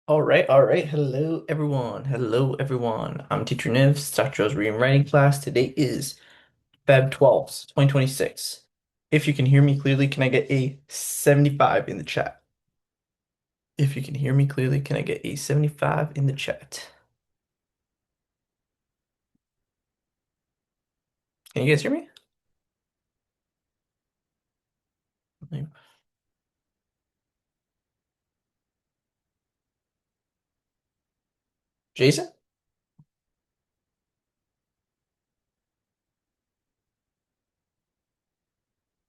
All right, all right. Hello, everyone. Hello, everyone. I'm Teacher Nivs, Dr. Joe's reading and writing class. Today is Feb 12th, 2026. If you can hear me clearly, can I get a 75 in the chat? If you can hear me clearly, can I get a 75 in the chat? Can you guys hear me? Jason?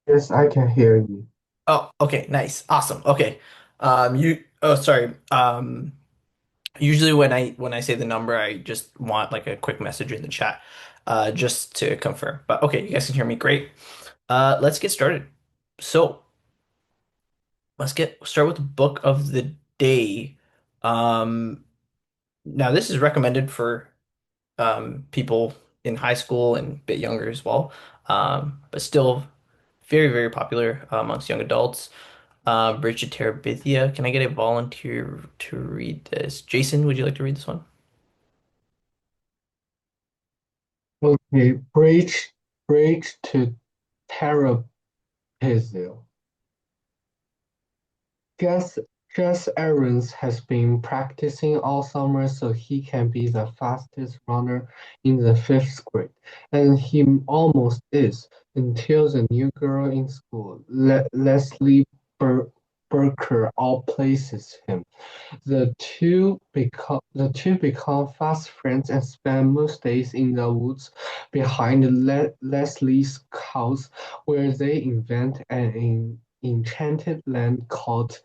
Yes, I can hear you. Oh, okay, nice. Awesome. Okay. Oh, sorry. Usually when I say the number, I just want like a quick message in the chat, just to confirm. But okay, you guys can hear me. Great. Let's get started. So let's get start with the book of the day. Um, Now this is recommended for people in high school and a bit younger as well, but still very, very popular amongst young adults. Bridge to Terabithia. Can I get a volunteer to read this? Jason, would you like to read this one? Okay, bridge to Terabithia. Gus Gus Aarons has been practicing all summer so he can be the fastest runner in the fifth grade, and he almost is until the new girl in school, Leslie Burker, outplaces him. The two become fast friends and spend most days in the woods behind Leslie's house, where they invent an enchanted land called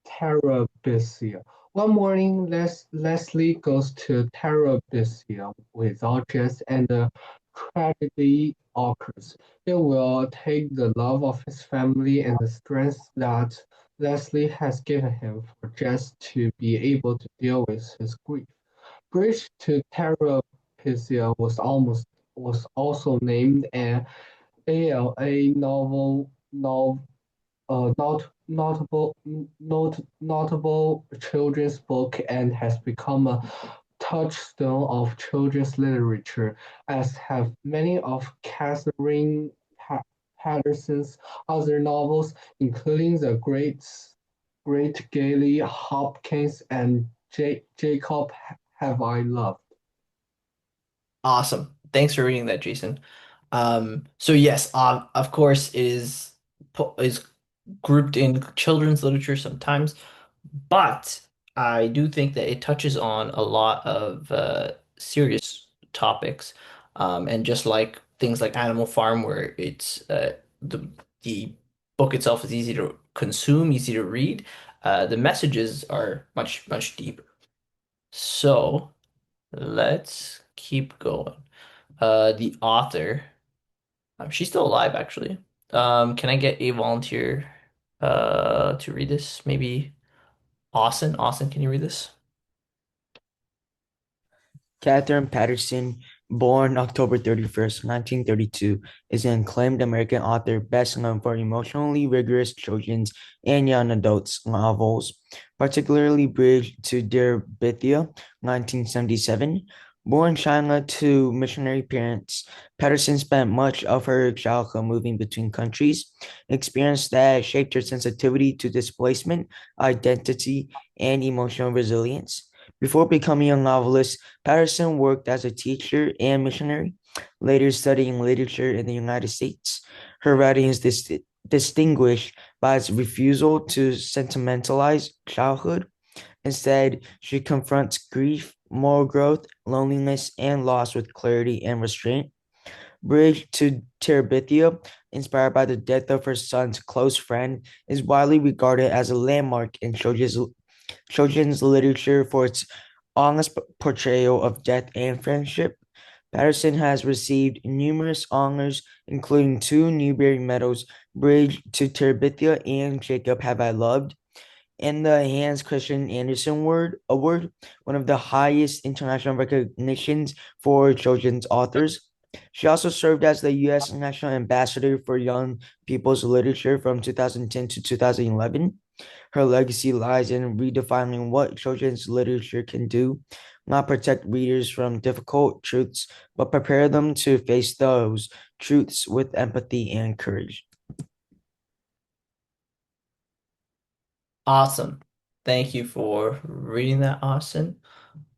Terabithia. One morning, Leslie goes to Terabithia without Jess, and a tragedy occurs. It will take the love of his family and the strength that Leslie has given him for Jess to be able to deal with his grief. Bridge to Terabithia was also named an ALA notable children's book and has become a touchstone of children's literature, as have many of Catherine Patterson's other novels, including Great Gailey Hopkins and Jacob Have I Loved. Awesome. Thanks for reading that, Jason. So yes, of course, is grouped in children's literature sometimes, but I do think that it touches on a lot of serious topics, and just like things like Animal Farm, where the book itself is easy to consume, easy to read, the messages are much, much deeper. So let's keep going. The author, she's still alive actually. Can I get a volunteer to read this? Maybe Austin. Austin, can you read this? Catherine Patterson, born October 31st, 1932, is an acclaimed American author best known for emotionally rigorous children's and young adults novels, particularly Bridge to Dear Bithia, 1977. Born in China to missionary parents, Patterson spent much of her childhood moving between countries, experience that shaped her sensitivity to displacement, identity, and emotional resilience. Before becoming a novelist, Patterson worked as a teacher and missionary, later studying literature in the United States. Her writing is distinguished by its refusal to sentimentalize childhood. Instead, she confronts grief, moral growth, loneliness, and loss with clarity and restraint. Bridge to Terabithia, inspired by the death of her son's close friend, is widely regarded as a landmark in children's literature for its honest portrayal of death and friendship. Patterson has received numerous honors, including two Newbery Medals, Bridge to Terabithia and Jacob Have I Loved, and the Hans Christian Andersen Award, one of the highest international recognitions for children's authors. She also served as the U.S. National Ambassador for Young People's Literature from 2010 to 2011. Her legacy lies in redefining what children's literature can do, not protect readers from difficult truths, but prepare them to face those truths with empathy and courage. Awesome. Thank you for reading that, Austin.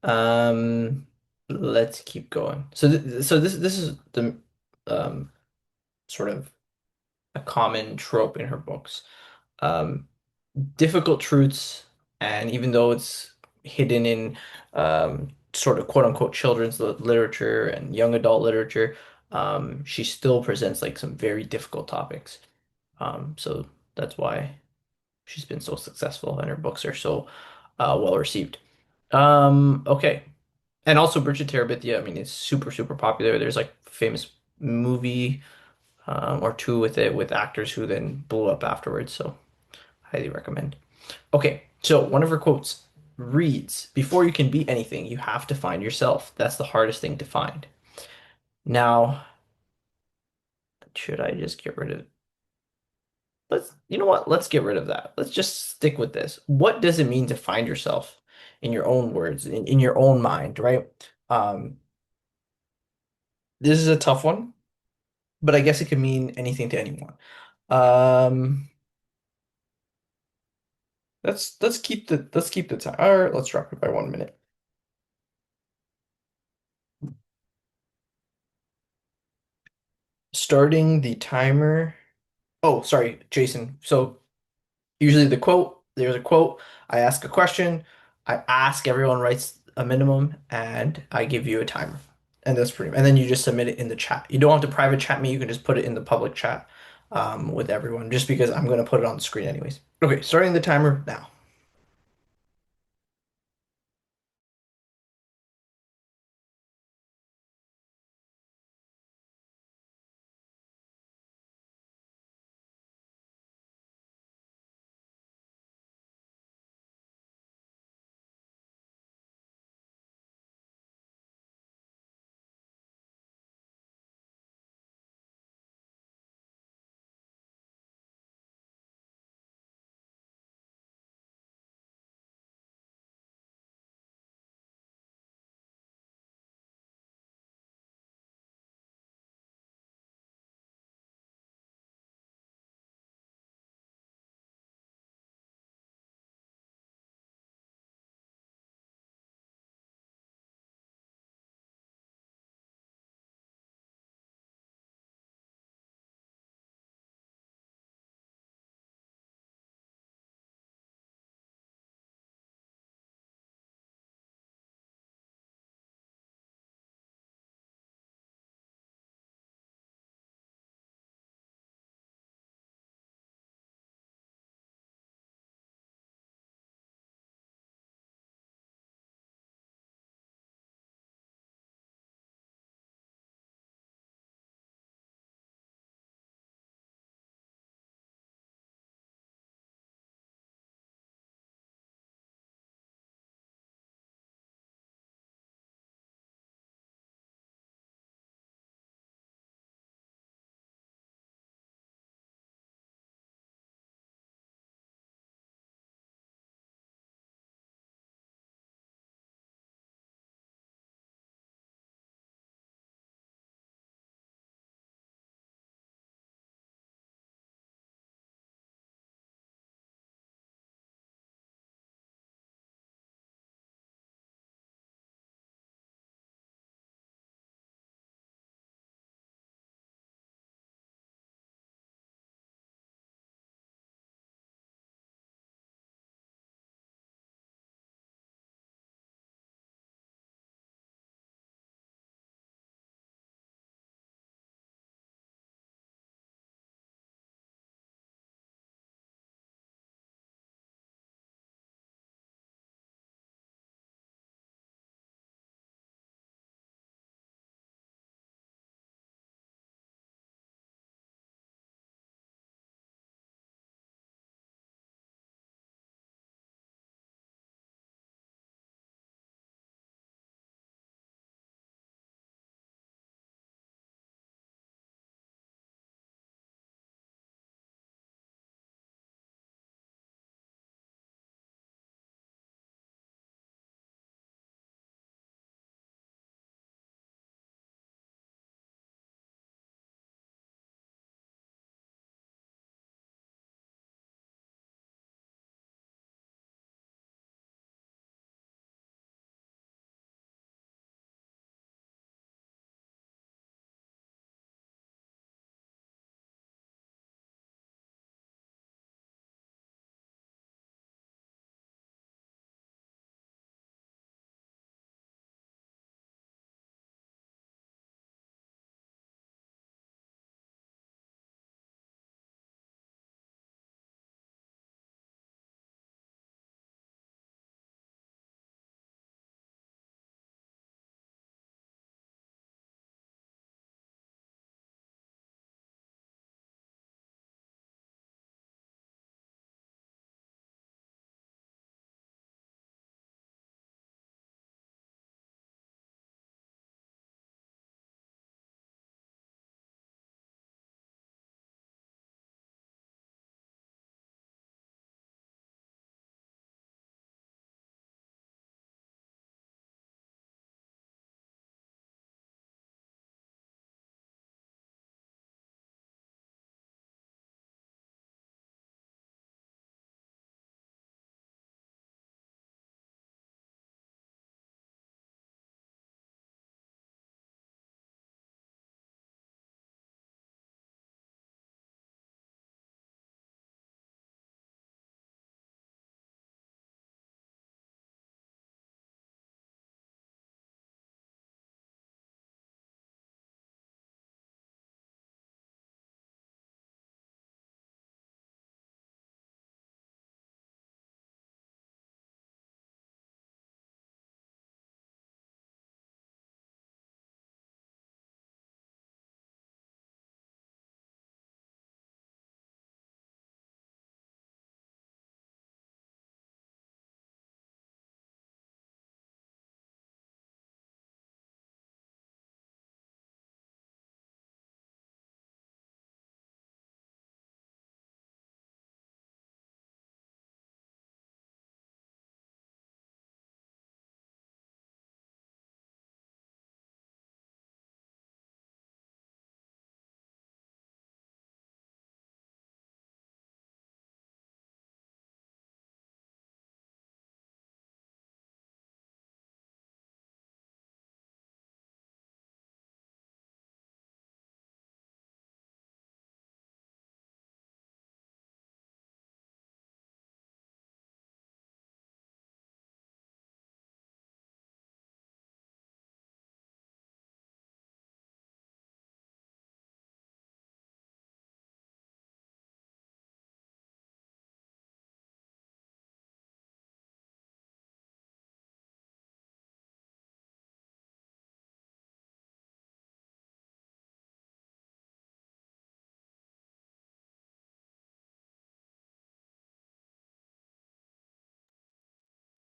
Um, let's keep going. So this is the um sort of a common trope in her books. Um, Difficult truths, and even though it's hidden in sort of quote unquote children's literature and young adult literature, she still presents like some very difficult topics. So that's why she's been so successful and her books are so well received. Okay. And also Bridget Terabithia, I mean, it's super, super popular. There's like famous movie or two with it with actors who then blew up afterwards. So highly recommend. Okay, so one of her quotes reads, "Before you can be anything, you have to find yourself. That's the hardest thing to find." Now, should I just get rid of you know what? Let's get rid of that. Let's just stick with this. What does it mean to find yourself in your own words, in your own mind, right? Um, this is a tough one, but I guess it can mean anything to anyone. Um, let's keep the time. All right, let's drop it by 1 minute. Starting the timer. Oh, sorry, Jason. So usually there's a quote, I ask a question, I ask everyone writes a minimum, and I give you a timer. And and then you just submit it in the chat. You don't have to private chat me, you can just put it in the public chat with everyone, just because I'm gonna put it on the screen anyways. Okay, starting the timer now.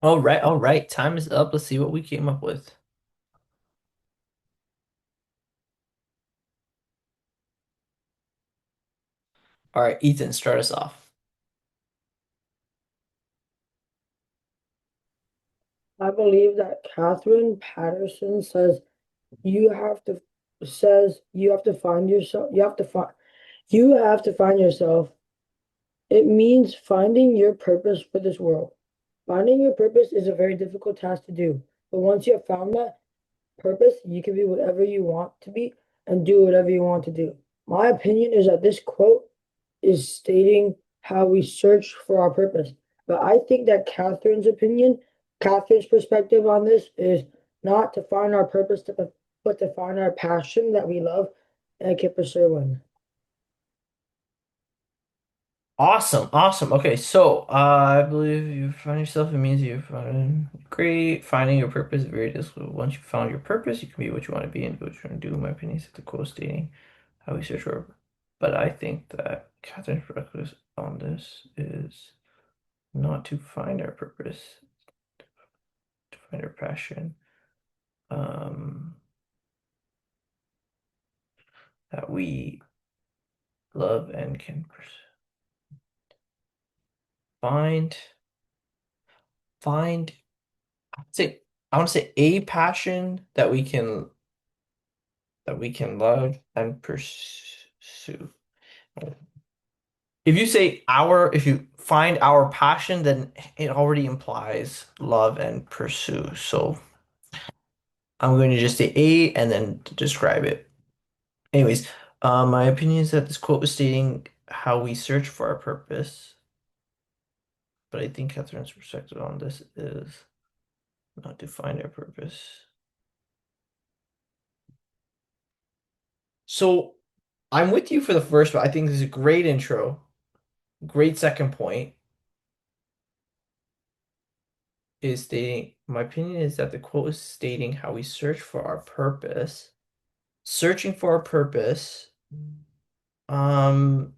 all right. Time is up. Let's see what we came up with. All right, Ethan, start us off. I believe that Catherine Patterson you have to you have to find yourself. You have to find yourself. It means finding your purpose for this world. Finding your purpose is a very difficult task to do, but once you have found that purpose, you can be whatever you want to be and do whatever you want to do. My opinion is that this quote is stating how we search for our purpose. But I think that Catherine's perspective on this is not to find our purpose, but to find our passion that we love and keep pursuing. Awesome, awesome. Okay, so I believe you find yourself, it means you find great. Finding your purpose is very difficult. Once you found your purpose, you can be what you want to be and do what you want to do. In my opinion, is the quote stating how we search for. But I think that Catherine's perspective on this is not to find our purpose, to find our passion, um, that we love and can find, find, say, I want to say a passion that we can love and pursue. If you find our passion, then it already implies love and pursue. So I'm going to just say A and then to describe it. Anyways, my opinion is that this quote was stating how we search for our purpose, but I think Catherine's perspective on this is not to find our purpose. So I'm with you for the first one. I think this is a great intro, great second point. Is stating, my opinion is that the quote is stating how we search for our purpose. Searching for our purpose. Um,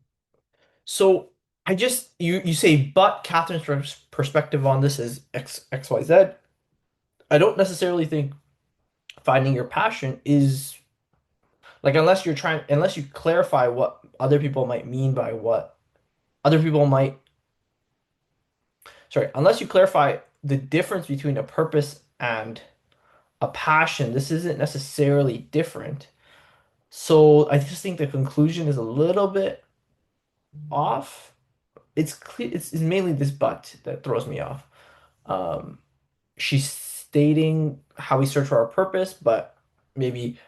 so you say, but Catherine's perspective on this is XYZ. I don't necessarily think finding your passion is like unless you clarify what other people might mean by what other people might sorry, unless you clarify the difference between a purpose and a passion, this isn't necessarily different. So I just think the conclusion is a little bit off. It's clear, it's mainly this but that throws me off. Um, she's stating how we search for our purpose, but maybe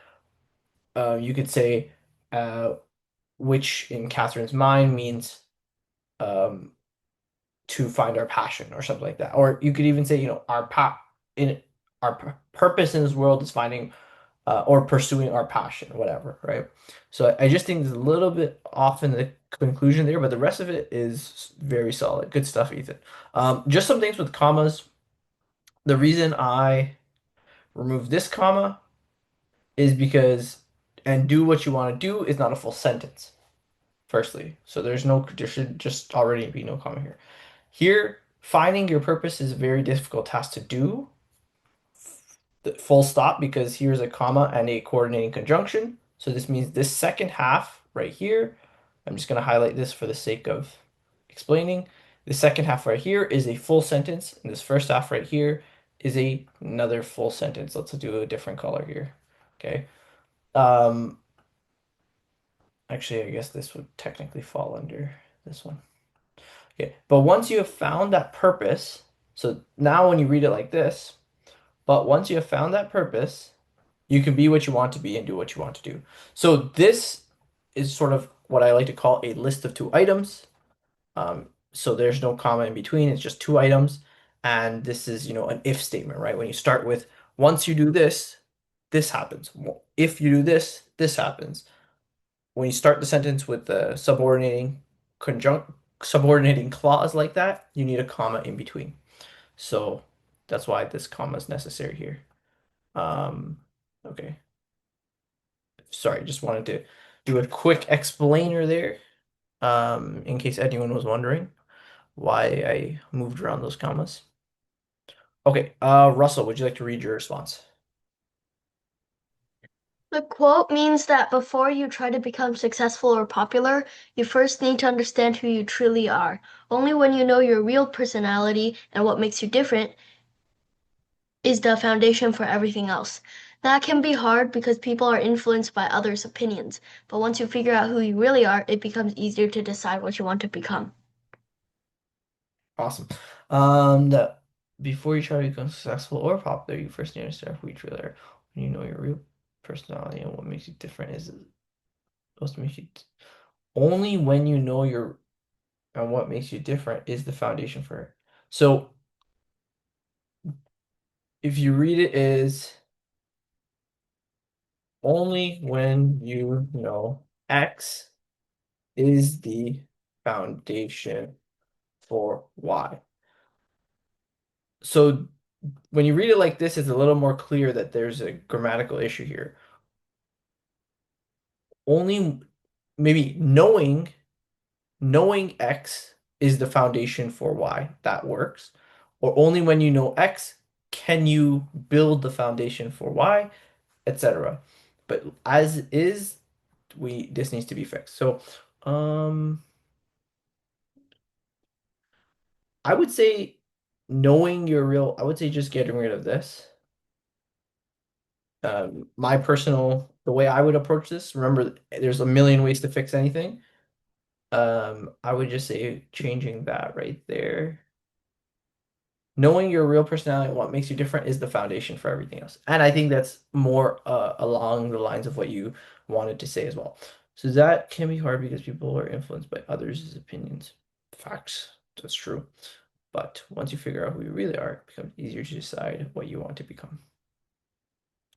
you could say uh, which in Catherine's mind means um, to find our passion or something like that. Or you could even say, in purpose in this world is finding or pursuing our passion, whatever, right? So I just think there's a little bit off in the conclusion there, but the rest of it is very solid. Good stuff, Ethan. Just some things with commas. The reason I removed this comma is because and do what you want to do is not a full sentence, firstly. So there should just already be no comma here. Here, finding your purpose is a very difficult task to do. Full stop, because here's a comma and a coordinating conjunction. So this means this second half right here, I'm just going to highlight this for the sake of explaining. The second half right here is a full sentence, and this first half right here is another full sentence. Let's do a different color here. Okay. Um, Actually, I guess this would technically fall under this one. Okay. But once you have found that purpose, so now when you read it like this, but once you have found that purpose, you can be what you want to be and do what you want to do. So this is sort of what I like to call a list of two items. So there's no comma in between. It's just two items. And this is, an if statement, right? When you start with, once you do this, this happens. If you do this, this happens. When you start the sentence with the subordinating clause like that, you need a comma in between. So that's why this comma is necessary here. Okay. Sorry, just wanted to do a quick explainer there, in case anyone was wondering why I moved around those commas. Okay, Russell, would you like to read your response? The quote means that before you try to become successful or popular, you first need to understand who you truly are. Only when you know your real personality and what makes you different is the foundation for everything else. That can be hard because people are influenced by others' opinions, but once you figure out who you really are, it becomes easier to decide what you want to become. Awesome. The, before you try to become successful or popular, you first need to understand who you truly are. When you know your real personality and what makes you different is supposed to make you only when you know your and what makes you different is the foundation for it. So if you read it is only when you know X is the foundation for Y. So when you read it like this, it's a little more clear that there's a grammatical issue here. Only maybe knowing X is the foundation for Y. That works. Or only when you know X can you build the foundation for Y, etc. But as is, this needs to be fixed. So, um, I would say I would say just getting rid of this. The way I would approach this, remember, there's a million ways to fix anything. I would just say changing that right there. Knowing your real personality and what makes you different is the foundation for everything else. And I think that's more along the lines of what you wanted to say as well. So that can be hard because people are influenced by others' opinions. Facts. That's true. But once you figure out who you really are, it becomes easier to decide what you want to become.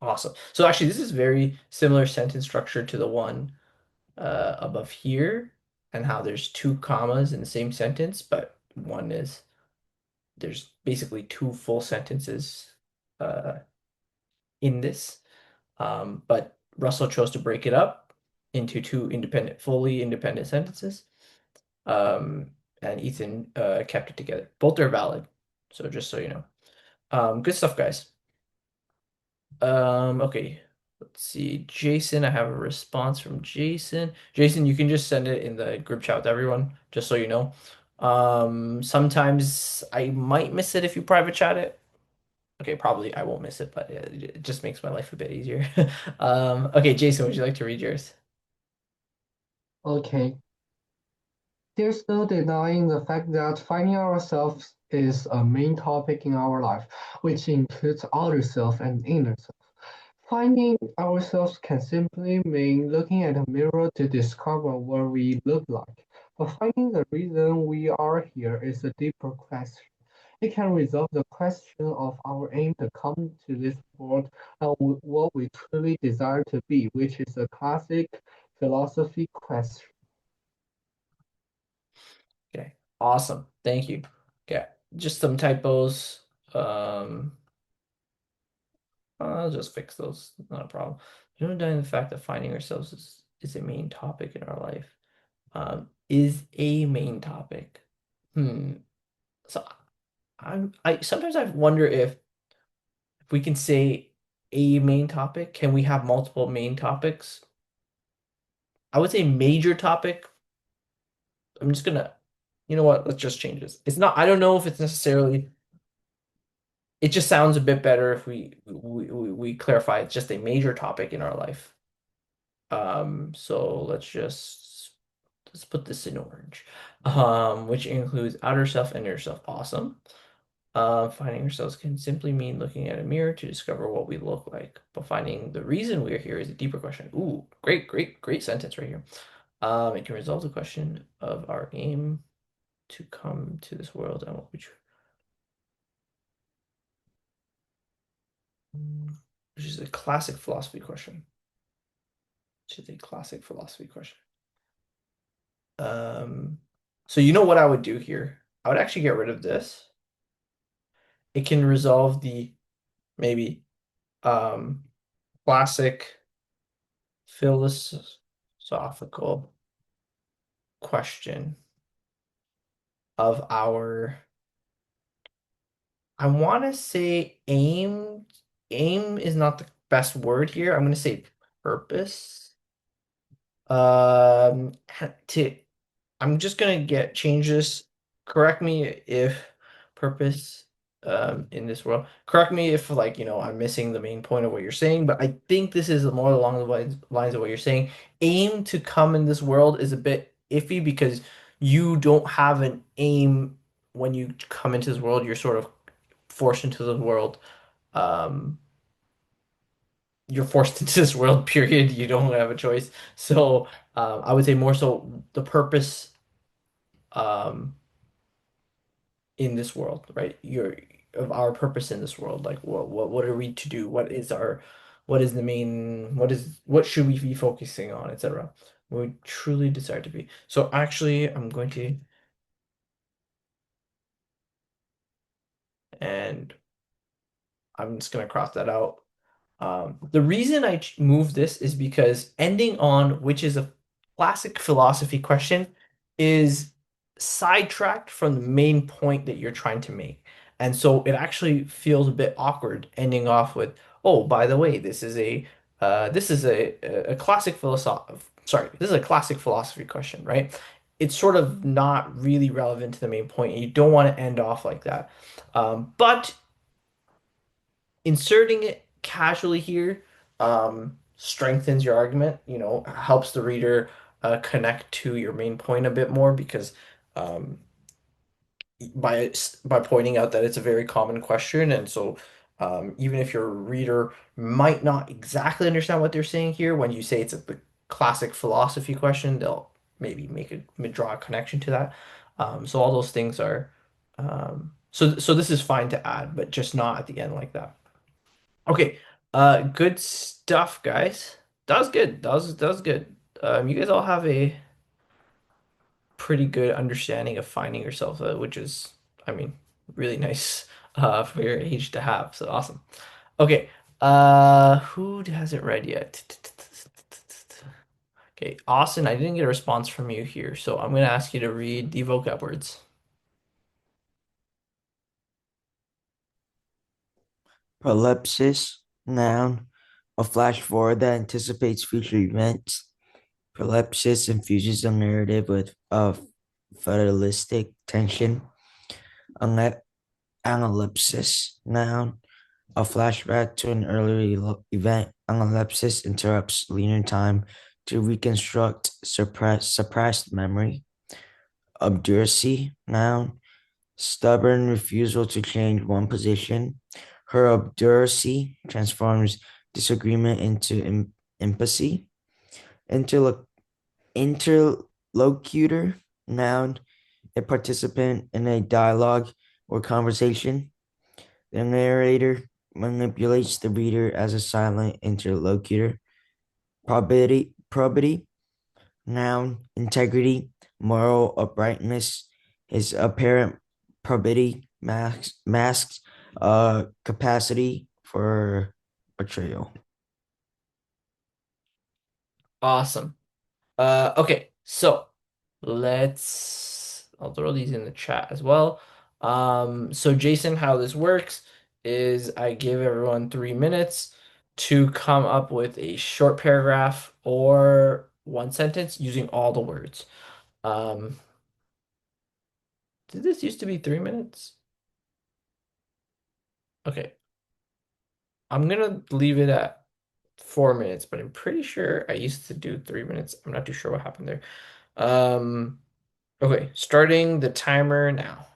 Awesome. So actually, this is very similar sentence structure to the one above here, and how there's two commas in the same sentence, but there's basically two full sentences uh, in this. But Russell chose to break it up into two fully independent sentences. And Ethan kept it together. Both are valid. So just so you know. Good stuff, guys. Okay. Let's see. Jason, I have a response from Jason. Jason, you can just send it in the group chat with everyone, just so you know. Sometimes I might miss it if you private chat it. Okay, probably I won't miss it, but it just makes my life a bit easier. Okay, Jason, would you like to read yours? Okay. There's no denying the fact that finding ourselves is a main topic in our life, which includes outer self and inner self. Finding ourselves can simply mean looking at a mirror to discover what we look like. But finding the reason we are here is a deeper question. It can resolve the question of our aim to come to this world and what we truly desire to be, which is a classic philosophy question. Okay, awesome. Thank you. Okay, just some typos. Um, I'll just fix those. Not a problem. You know, denying the fact that finding ourselves is a main topic in our life. Is a main topic. Hmm. So I sometimes I wonder if we can say a main topic, can we have multiple main topics? I would say major topic. I'm just gonna, you know what? Let's just change this. It's not, I don't know if it's necessarily, it just sounds a bit better if we clarify it's just a major topic in our life. So let's put this in orange. Which includes outer self and inner self. Awesome. Finding ourselves can simply mean looking at a mirror to discover what we look like. But finding the reason we are here is a deeper question. Ooh, great, great, great sentence right here. It can resolve the question of our aim to come to this world and what which is a classic philosophy question. Which is a classic philosophy question. Um, so you know what I would do here? I would actually get rid of this. It can resolve the maybe um classic philosophical question of our I want to say aim. Aim is not the best word here. I'm going to say purpose. Um, to I'm just gonna get change this. Correct me if purpose in this world. Correct me if like I'm missing the main point of what you're saying, but I think this is more along the lines of what you're saying. Aim to come in this world is a bit iffy because you don't have an aim when you come into this world. You're sort of forced into the world. Um, you're forced into this world, period. You don't have a choice. So I would say more so the purpose um, in this world, right? Your of our purpose in this world. Like what are we to do? What is the main what should we be focusing on, etc. We truly desire to be. So actually I'm going to and I'm just gonna cross that out. The reason I moved this is because ending on which is a classic philosophy question is sidetracked from the main point that you're trying to make. And so it actually feels a bit awkward ending off with, oh, by the way, this is a classic this is a classic philosophy question, right? It's sort of not really relevant to the main point, and you don't want to end off like that. But inserting it casually here strengthens your argument, helps the reader connect to your main point a bit more because um, by pointing out that it's a very common question, and so even if your reader might not exactly understand what they're saying here, when you say it's the classic philosophy question, they'll maybe draw a connection to that. So all those things are so this is fine to add, but just not at the end like that. Okay, good stuff, guys. That was good. That was good. You guys all have a pretty good understanding of finding yourself, which is, I mean, really nice for your age to have. So awesome. Okay, who hasn't read yet? Okay, Austin, I didn't get a response from you here, so I'm gonna ask you to read the vocab words. Prolepsis, noun, a flash forward that anticipates future events. Prolepsis infuses a narrative with fatalistic tension. Analepsis, noun, a flashback to an earlier event. Analepsis interrupts linear time to reconstruct suppressed memory. Obduracy, noun, stubborn refusal to change one position. Her obduracy transforms disagreement into empathy. Interlo- Interlocutor, noun, a participant in a dialogue or conversation. The narrator manipulates the reader as a silent interlocutor. Probity, noun, integrity, moral uprightness. His apparent probity masks capacity for betrayal. Awesome. Okay, so I'll throw these in the chat as well. So Jason, how this works is I give everyone 3 minutes to come up with a short paragraph or one sentence using all the words. Um, did this used to be 3 minutes? Okay, I'm gonna leave it at 4 minutes, but I'm pretty sure I used to do 3 minutes. I'm not too sure what happened there. Um, okay, starting the timer now.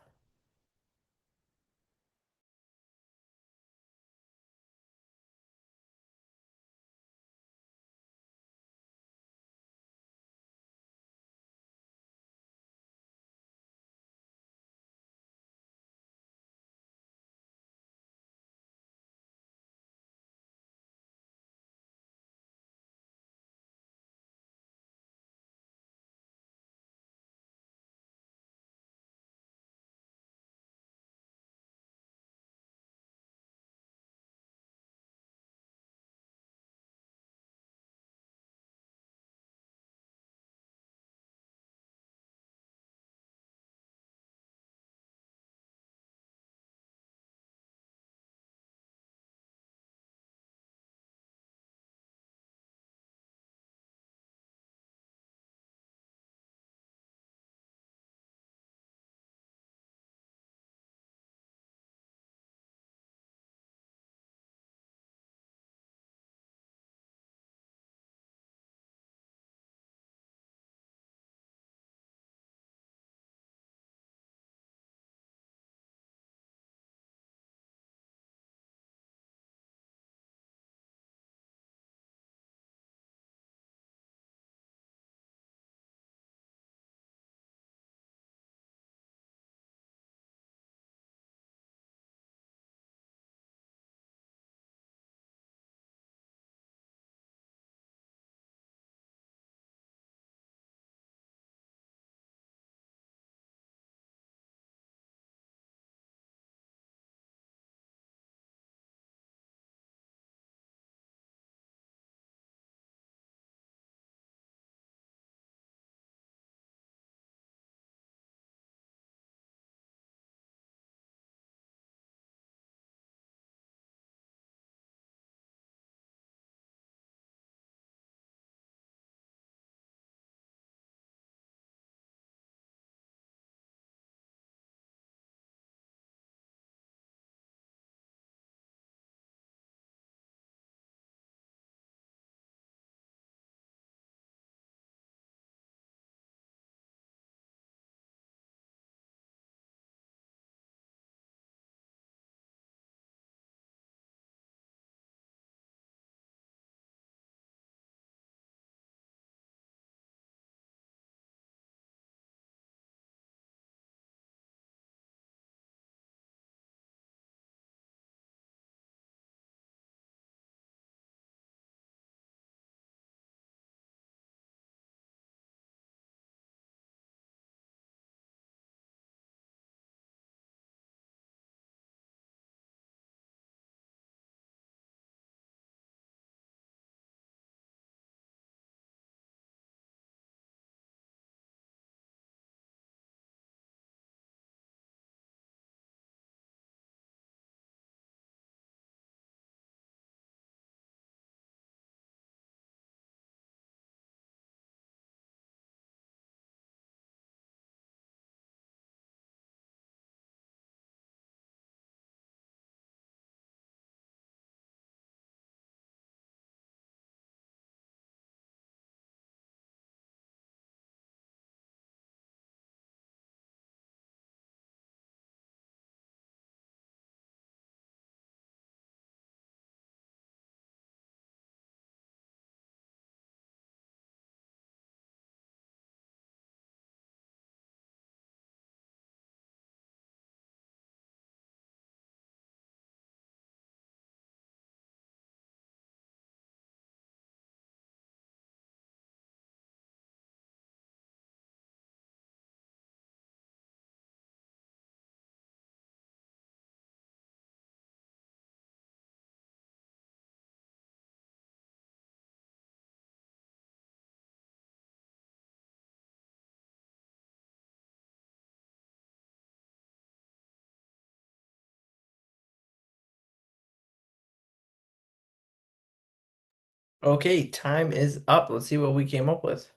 Okay, time is up. Let's see what we came up with.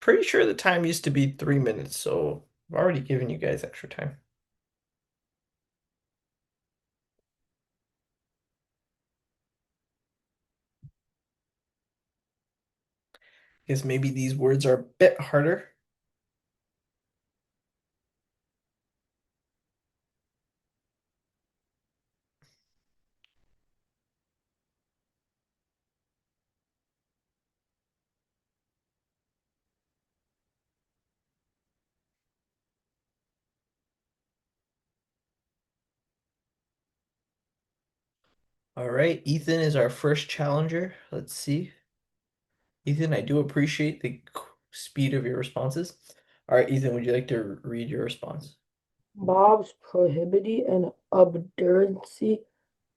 Pretty sure the time used to be 3 minutes, so I've already given you guys extra time. Guess maybe these words are a bit harder. All right, Ethan is our first challenger. Let's see. Ethan, I do appreciate the speed of your responses. All right, Ethan, would you like to read your response? Bob's prohibity and obduracy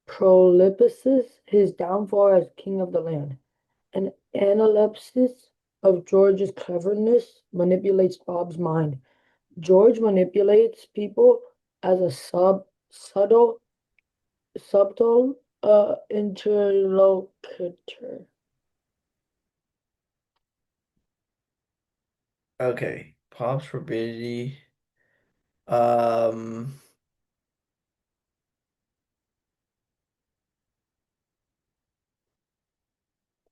prolifices his downfall as king of the land. An analepsis of George's cleverness manipulates Bob's mind. George manipulates people as a subtle interlocutor. Okay, Pop's probability um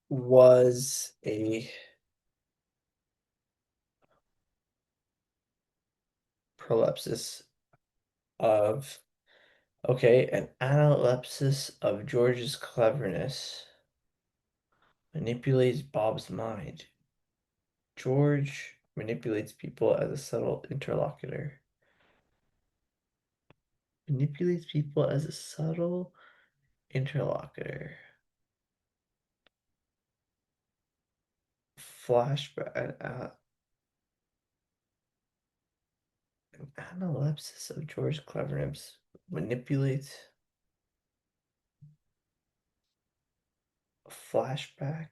was a prolepsis of okay, an analepsis of George's cleverness manipulates Bob's mind. George manipulates people as a subtle interlocutor. Manipulates people as a subtle interlocutor. Flashback. An analepsis of George cleverness manipulates a flashback.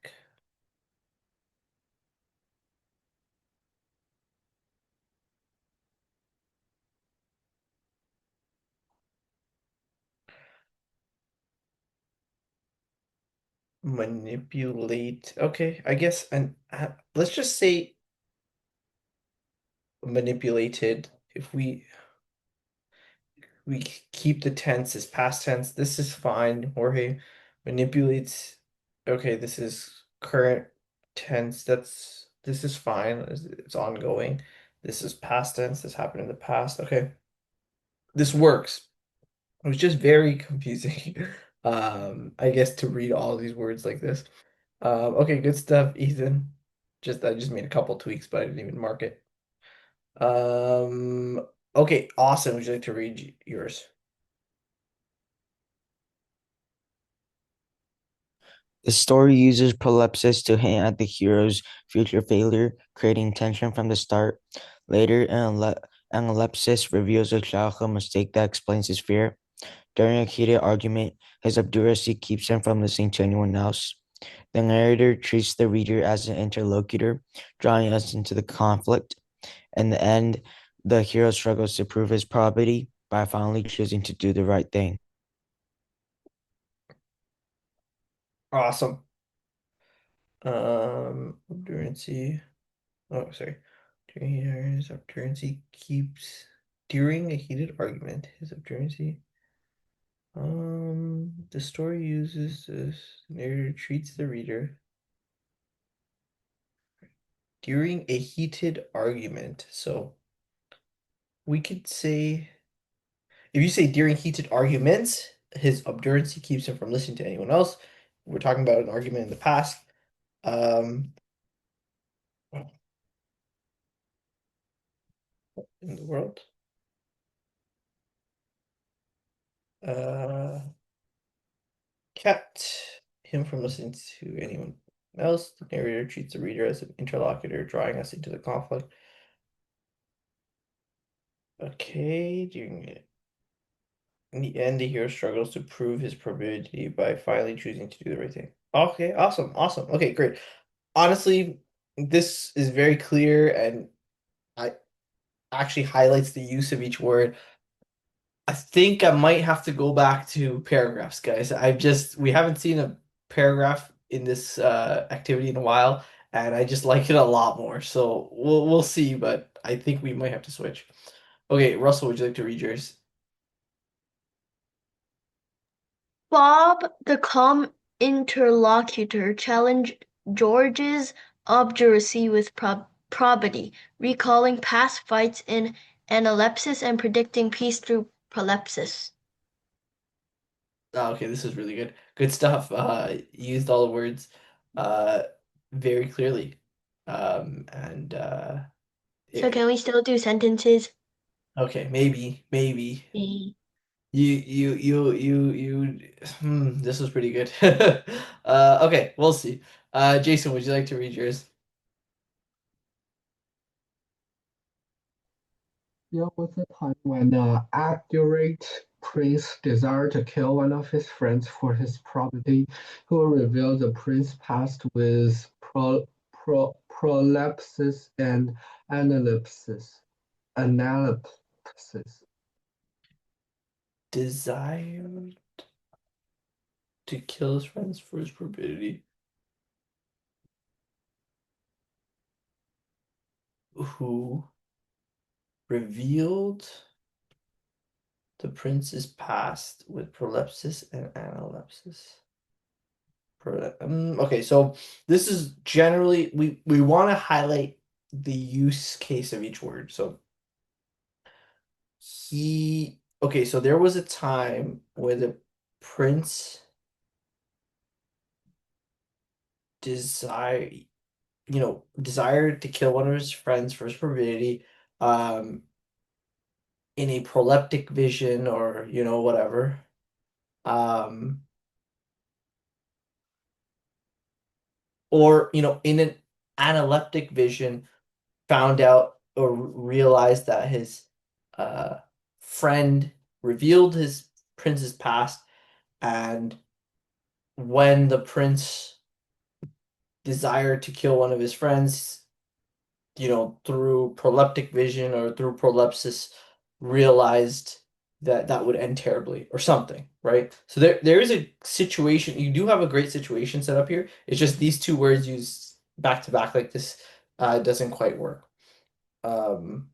Manipulate. Okay, I guess, and let's just say manipulated. If we keep the tense as past tense, this is fine. Jorge manipulates. Okay, this is current tense. This is fine. It's ongoing. This is past tense. This happened in the past. Okay, this works. It was just very confusing. I guess to read all these words like this. Okay, good stuff, Ethan. I just made a couple tweaks, but I didn't even mark it. Um, okay, awesome. Would you like to read yours? The story uses prolepsis to hint at the hero's future failure, creating tension from the start. Later, analepsis reveals a childhood mistake that explains his fear. During a heated argument, his obduracy keeps him from listening to anyone else. The narrator treats the reader as an interlocutor, drawing us into the conflict. In the end, the hero struggles to prove his probity by finally choosing to do the right thing. Awesome. Obduracy. Oh, sorry. His obduracy keeps during a heated argument. His obduracy. The story uses this narrator treats the reader during a heated argument. So we could say, if you say during heated arguments, his obduracy keeps him from listening to anyone else. We're talking about an argument in the past. Um, in the world. Uh, kept him from listening to anyone else. The narrator treats the reader as an interlocutor, drawing us into the conflict. Okay, during it. In the end, the hero struggles to prove his probability by finally choosing to do the right thing. Okay, awesome, awesome. Okay, great. Honestly, this is very clear and I actually highlights the use of each word. I think I might have to go back to paragraphs, guys. We haven't seen a paragraph in this activity in a while, and I just like it a lot more. So we'll see, but I think we might have to switch. Okay, Russell, would you like to read yours? Bob, the calm interlocutor, challenged George's obduracy with probity, recalling past fights in analepsis and predicting peace through prolepsis. Oh, okay, this is really good. Good stuff. Used all the words uh very clearly. And So it, can we still do sentences? okay, maybe. Mm. This was pretty good. Okay, we'll see. Jason, would you like to read yours? There was a time when the accurate prince desired to kill one of his friends for his property, who revealed the prince's past with prolepsis and analepsis. Analepsis. Desired to kill his friends for his morbidity. Who revealed the prince's past with prolepsis and analepsis. Okay, so this is generally we want to highlight the use case of each word. So okay, so there was a time where the prince desire desired to kill one of his friends for his morbidity, um, in a proleptic vision or whatever. Um, or in an analeptic vision found out or realized that his uh, friend revealed his prince's past, and when the prince desired to kill one of his friends, through proleptic vision or through prolepsis, realized that that would end terribly or something, right? So there is a situation. You do have a great situation set up here. It's just these two words used back to back like this doesn't quite work. Um,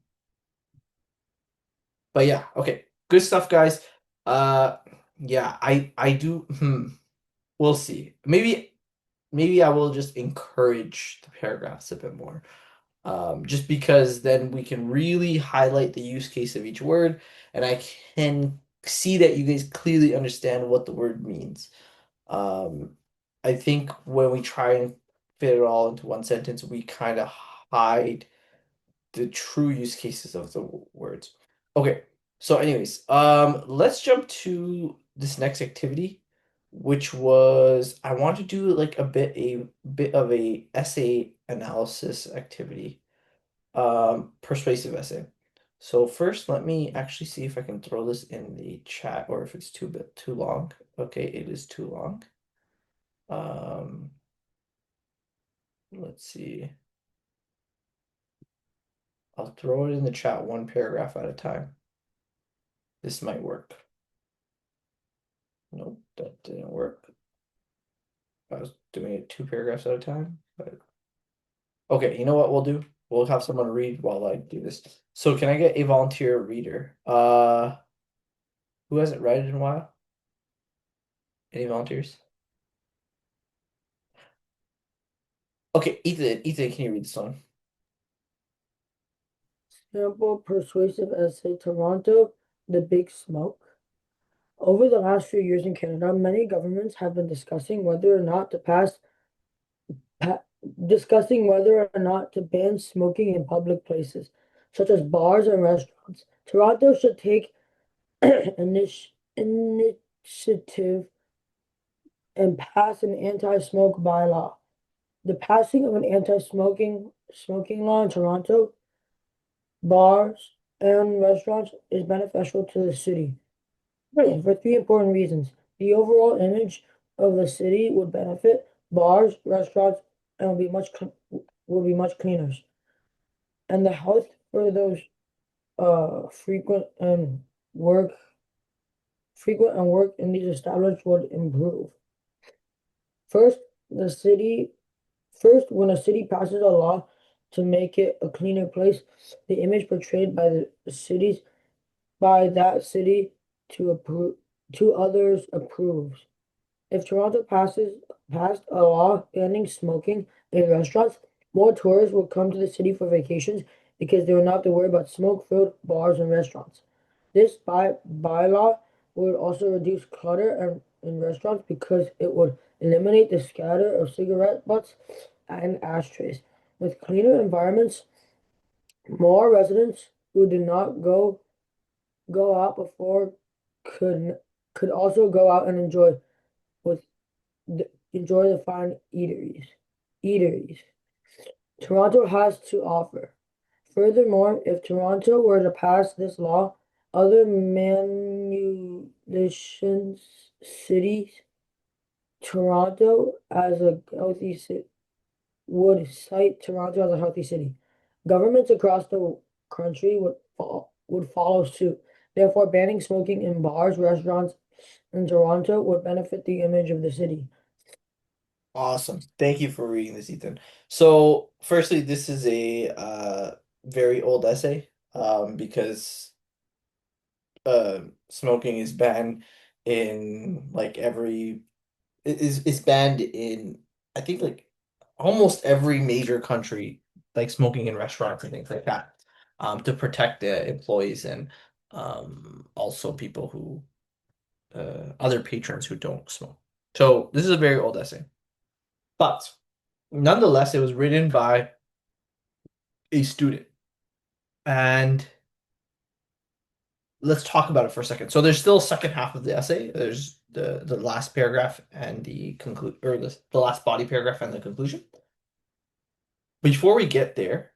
but yeah, okay. Good stuff, guys. Uh yeah, I do we'll see. Maybe I will just encourage the paragraphs a bit more. Just because then we can really highlight the use case of each word, and I can see that you guys clearly understand what the word means. Um, I think when we try and fit it all into one sentence, we kind of hide the true use cases of the words. Okay, so anyways, let's jump to this next activity, which was I want to do like a bit of a essay analysis activity, persuasive essay. So first, let me actually see if I can throw this in the chat or if it's too long. Okay, it is too long. Um, let's see. I'll throw it in the chat one paragraph at a time. This might work. Nope, that didn't work. I was doing it two paragraphs at a time, but okay, you know what we'll do? We'll have someone read while I do this. So can I get a volunteer reader? Who hasn't read in a while? Any volunteers? Okay, Ethan, can you read this one? Sample persuasive essay Toronto, the Big Smoke. Over the last few years in Canada, many governments have been discussing whether or not to ban smoking in public places, such as bars and restaurants. Toronto should take initiative and pass an anti-smoke bylaw. The passing of an anti-smoking law in Toronto, bars, and restaurants is beneficial to the city for three important reasons. The overall image of the city would benefit bars, restaurants, and will be much cleaner. And the health for those frequent and work frequent and work in these establishments would improve. First, the city First, when a city passes a law to make it a cleaner place, the image portrayed by that city to others approves. If Toronto passed a law banning smoking in restaurants, more tourists would come to the city for vacations because they would not have to worry about smoke-filled bars and restaurants. This bylaw would also reduce clutter in restaurants because it would eliminate the scatter of cigarette butts and ashtrays. With cleaner environments, more residents who did not go out before could also go out and with enjoy the fine eateries Toronto has to offer. Furthermore, if Toronto were to pass this law, other manufacturing cities, Toronto as a healthy city would cite Toronto as a healthy city. Governments across the country would follow suit. Therefore, banning smoking in bars, restaurants in Toronto would benefit the image of the city. Awesome. Thank you for reading this, Ethan. So, firstly, this is a very old essay because smoking is banned in like every is banned in I think like almost every major country, like smoking in restaurants and things like that, to protect the employees and also people who other patrons who don't smoke. So this is a very old essay, but nonetheless, it was written by a student, and let's talk about it for a second. So there's still a second half of the essay. There's the last paragraph and the conclude or the last body paragraph and the conclusion. Before we get there,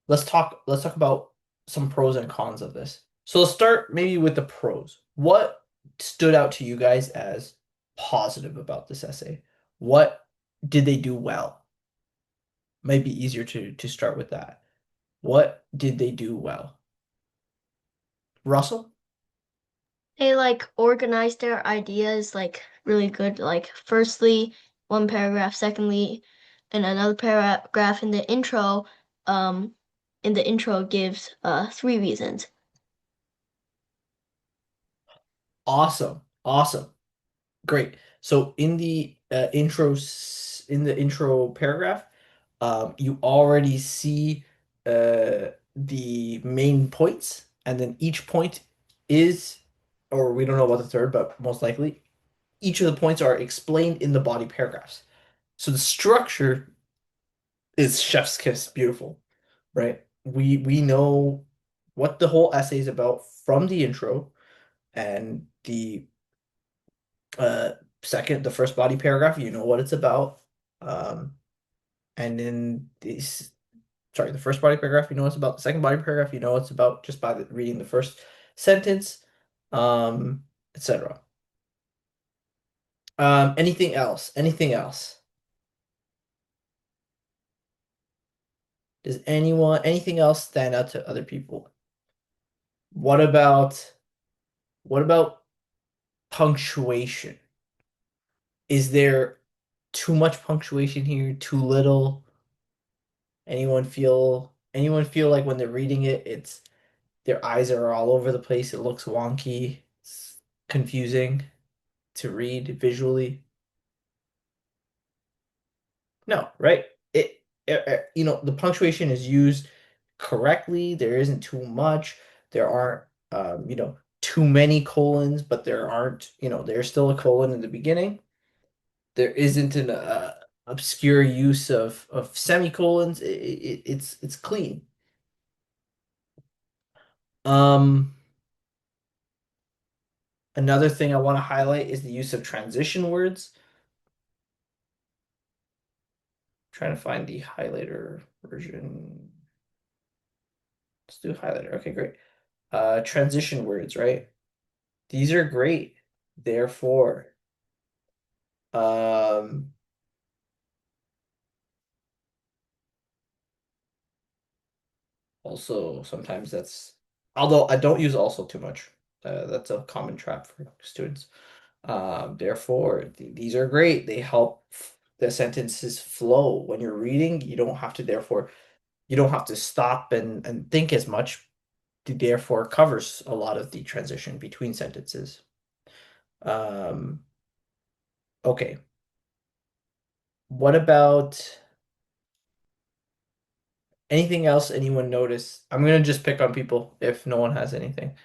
let's talk about some pros and cons of this. So let's start maybe with the pros. What stood out to you guys as positive about this essay? What did they do well? Might be easier to start with that. What did they do well? Russell? They like organize their ideas like really good. Like firstly, one paragraph, secondly, and another paragraph um in the intro gives three reasons. Awesome. Awesome. Great. So in the in the intro paragraph, you already see the main points, and then each point is, or we don't know about the third, but most likely each of the points are explained in the body paragraphs. So the structure is chef's kiss, beautiful, right? We know what the whole essay is about from the intro and the uh the first body paragraph, you know what it's about. Um, and then this, sorry, the first body paragraph, you know what it's about. The second body paragraph, you know what it's about just by reading the first sentence, etc. Anything else? Anything else? Does anything else stand out to other people? What about what about punctuation? Is there too much punctuation here? Too little? Anyone feel like when they're reading it, it's their eyes are all over the place. It looks wonky. It's confusing to read visually. No, right? The punctuation is used correctly. There isn't too much. There aren't, too many colons, but there aren't, there's still a colon in the beginning. There isn't an obscure use of semicolons. It's clean. Um, Another thing I want to highlight is the use of transition words. Trying to find the highlighter version. Let's do highlighter. Okay, great. Transition words, right? These are great. Therefore, um, also sometimes that's, although I don't use also too much. That's a common trap for students. Therefore, these are great. They help the sentences flow. When you're reading, you don't have to, therefore, you don't have to stop and think as much. Therefore, covers a lot of the transition between sentences. Um, okay. What about anything else anyone notice? I'm gonna just pick on people if no one has anything.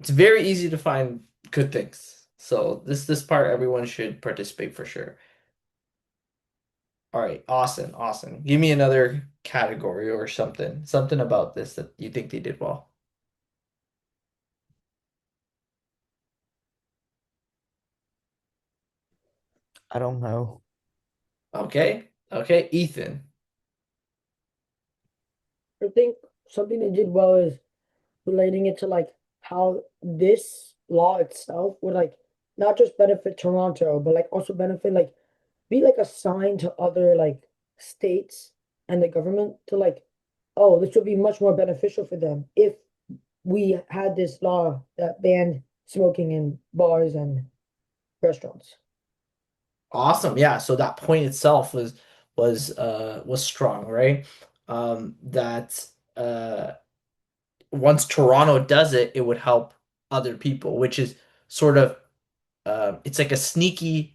It's very easy to find good things. So this part everyone should participate for sure. All right, awesome, awesome. Give me another category or something. Something about this that you think they did well. I don't know. Okay. Okay, Ethan. I think something they did well is relating it to like how this law itself would like not just benefit Toronto, but like also benefit like be like a sign to other like states and the government to like, oh, this would be much more beneficial for them if we had this law that banned smoking in bars and restaurants. Awesome. Yeah, so that point itself was strong, right? That once Toronto does it, it would help other people, which is sort of it's like a sneaky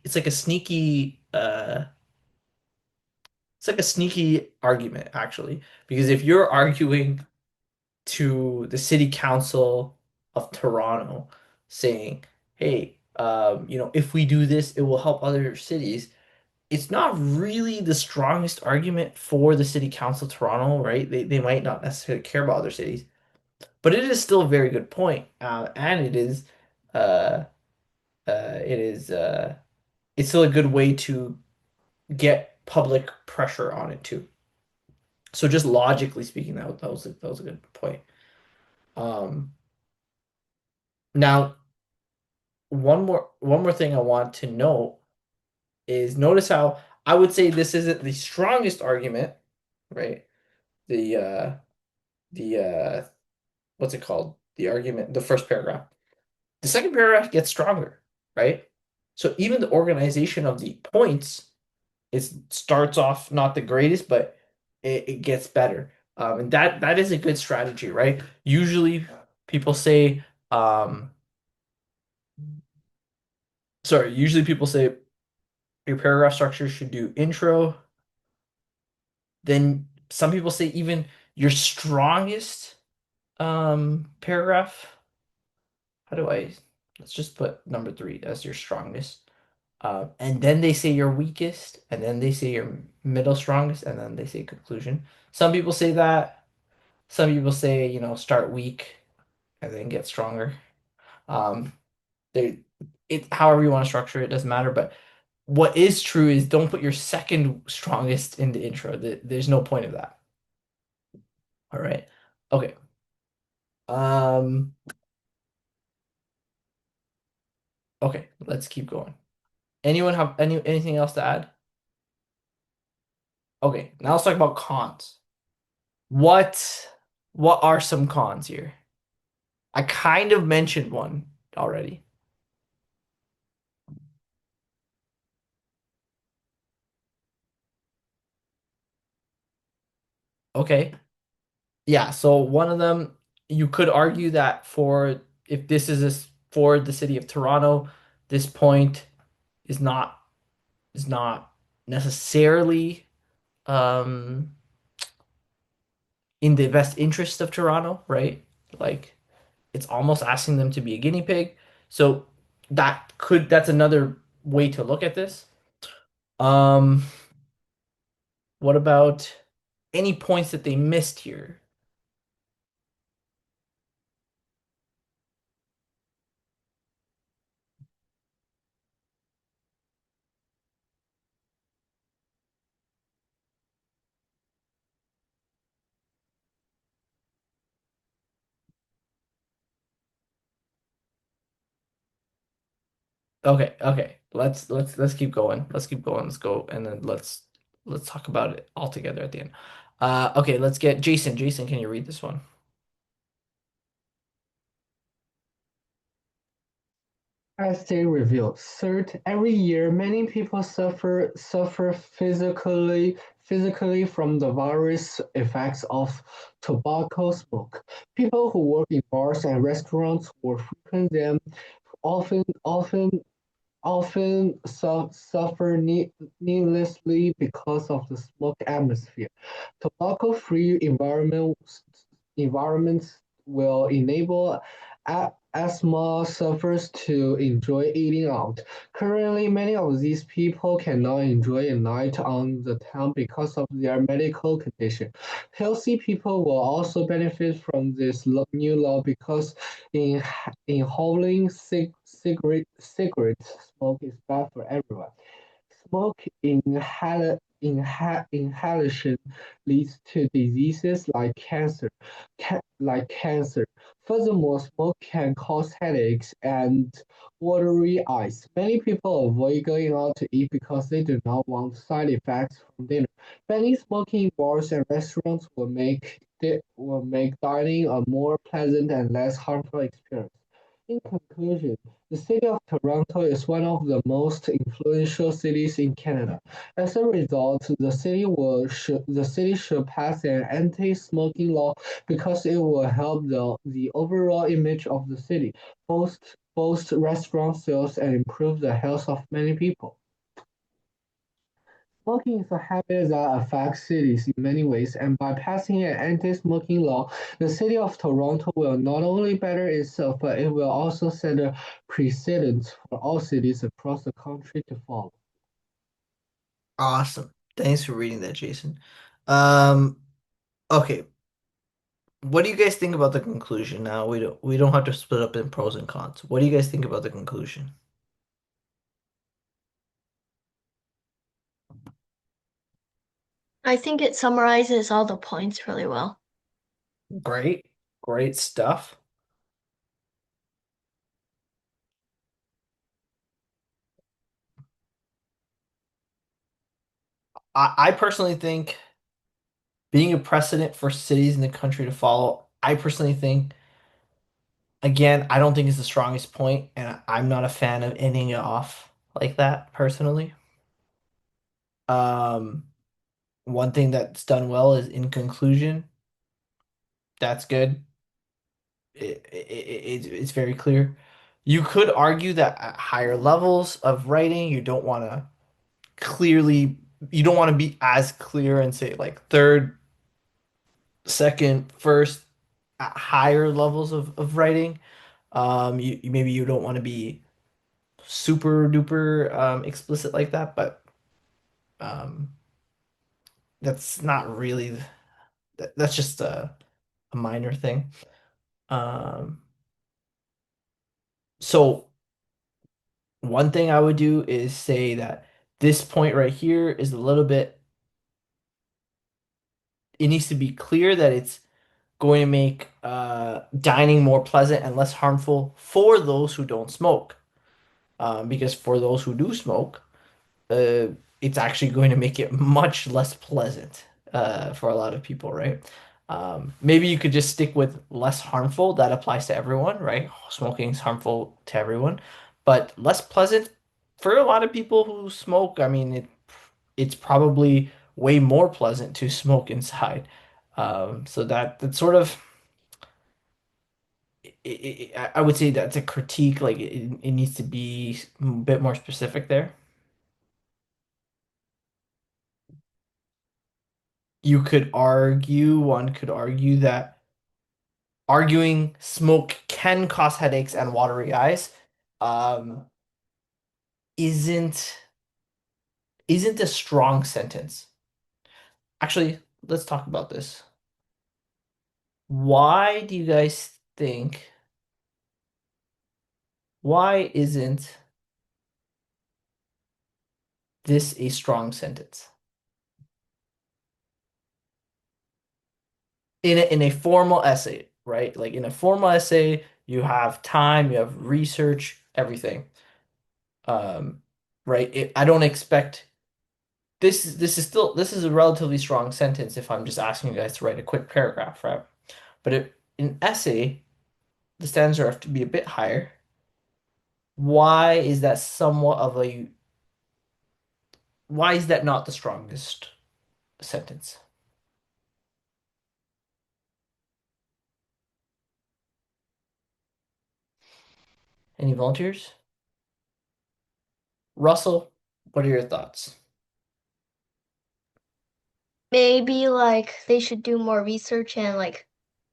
argument actually, because if you're arguing to the city council of Toronto saying, "Hey, if we do this, it will help other cities." It's not really the strongest argument for the city council of Toronto, right? They might not necessarily care about other cities, but it is still a very good point, and uh, it is it's still a good way to get public pressure on it too. So just logically speaking, that was a good point. Um, Now one more thing I want to note is notice how I would say this isn't the strongest argument, right? The the what's it called? The argument, the first paragraph. The second paragraph gets stronger, right? So even the organization of the points it starts off not the greatest, but it gets better. And that is a good strategy, right? Usually people say, usually people say your paragraph structure should do intro. Then some people say even your strongest paragraph. How do I? Let's just put number three as your strongest. And then they say your weakest, and then they say your middle strongest, and then they say conclusion. Some people say that. Some people say, start weak and then get stronger. Um, they, however you want to structure it, doesn't matter. But what is true is don't put your second strongest in the intro. There's no point of that. All right. Okay. Um, okay, let's keep going. Anyone have anything else to add? Okay, now let's talk about cons. What what are some cons here? I kind of mentioned one already. Okay. Yeah, so one of them you could argue that for if this is for the city of Toronto, this point is not necessarily um in the best interest of Toronto, right? Like it's almost asking them to be a guinea pig. So that's another way to look at this. Um, what about any points that they missed here? Okay, okay. Let's keep going. Let's keep going. Let's go and then let's talk about it all together at the end. Okay, let's get Jason. Jason, can you read this one? As they revealed, third, every year many people suffer physically from the various effects of tobacco smoke. People who work in bars and restaurants or frequent them often often suffer needlessly because of the smoke atmosphere. Tobacco-free environments will enable asthma sufferers to enjoy eating out. Currently, many of these people cannot enjoy a night on the town because of their medical condition. Healthy people will also benefit from this new law because in inhaling cigarette smoke is bad for everyone. Smoke inhalation leads to diseases like cancer. Furthermore, smoke can cause headaches and watery eyes. Many people avoid going out to eat because they do not want side effects from dinner. Banning smoking in bars and restaurants will make dining a more pleasant and less harmful experience. In conclusion, the city of Toronto is one of the most influential cities in Canada. As a result, the city should pass an anti-smoking law because it will help the overall image of the city, boost restaurant sales, and improve the health of many people. Smoking is a habit that affects cities in many ways, and by passing an anti-smoking law, the city of Toronto will not only better itself, but it will also set a precedent for all cities across the country to follow. Awesome. Thanks for reading that, Jason. Um, okay. What do you guys think about the conclusion now? We don't have to split up in pros and cons. What do you guys think about the conclusion? I think it summarizes all the points really well. Great. Great stuff. I personally think being a precedent for cities in the country to follow, I personally think, again, I don't think it's the strongest point, and I'm not a fan of ending it off like that personally. Um, One thing that's done well is in conclusion. That's good. It's very clear. You could argue that at higher levels of writing, clearly, you don't want to be as clear and say like third, second, first, at higher levels of writing. Maybe you don't want to be super duper explicit like that, but um, that's not really that's just a minor thing. Um, so one thing I would do is say that this point right here is a little bit, it needs to be clear that it's going to make dining more pleasant and less harmful for those who don't smoke. Because for those who do smoke, uh, it's actually going to make it much less pleasant for a lot of people, right? Maybe you could just stick with less harmful. That applies to everyone, right? Smoking is harmful to everyone, but less pleasant for a lot of people who smoke. I mean, it's probably way more pleasant to smoke inside. So that sort of, I would say that's a critique. Like it needs to be a bit more specific there. One could argue that arguing smoke can cause headaches and watery eyes um, isn't isn't a strong sentence. Actually, let's talk about this. Why do you guys think, why isn't this a strong sentence? In a formal essay, right? Like in a formal essay, you have time, you have research, everything. Um, right? I don't expect this is a relatively strong sentence if I'm just asking you guys to write a quick paragraph, right? But in essay, the standards have to be a bit higher. Why is that somewhat of a why is that not the strongest sentence? Any volunteers? Russell, what are your thoughts? Maybe like they should do more research and like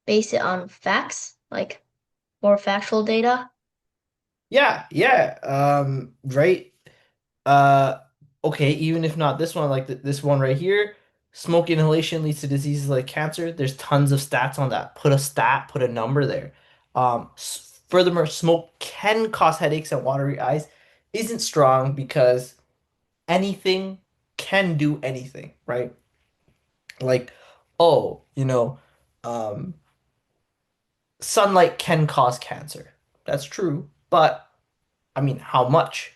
base it on facts, like more factual data. Yeah, yeah. Right. Uh, okay, even if not this one, like this one right here, smoke inhalation leads to diseases like cancer. There's tons of stats on that. Put a stat, put a number there. Furthermore, smoke can cause headaches and watery eyes. Isn't strong because anything can do anything, right? Like, oh, um, sunlight can cause cancer. That's true, but I mean, how much?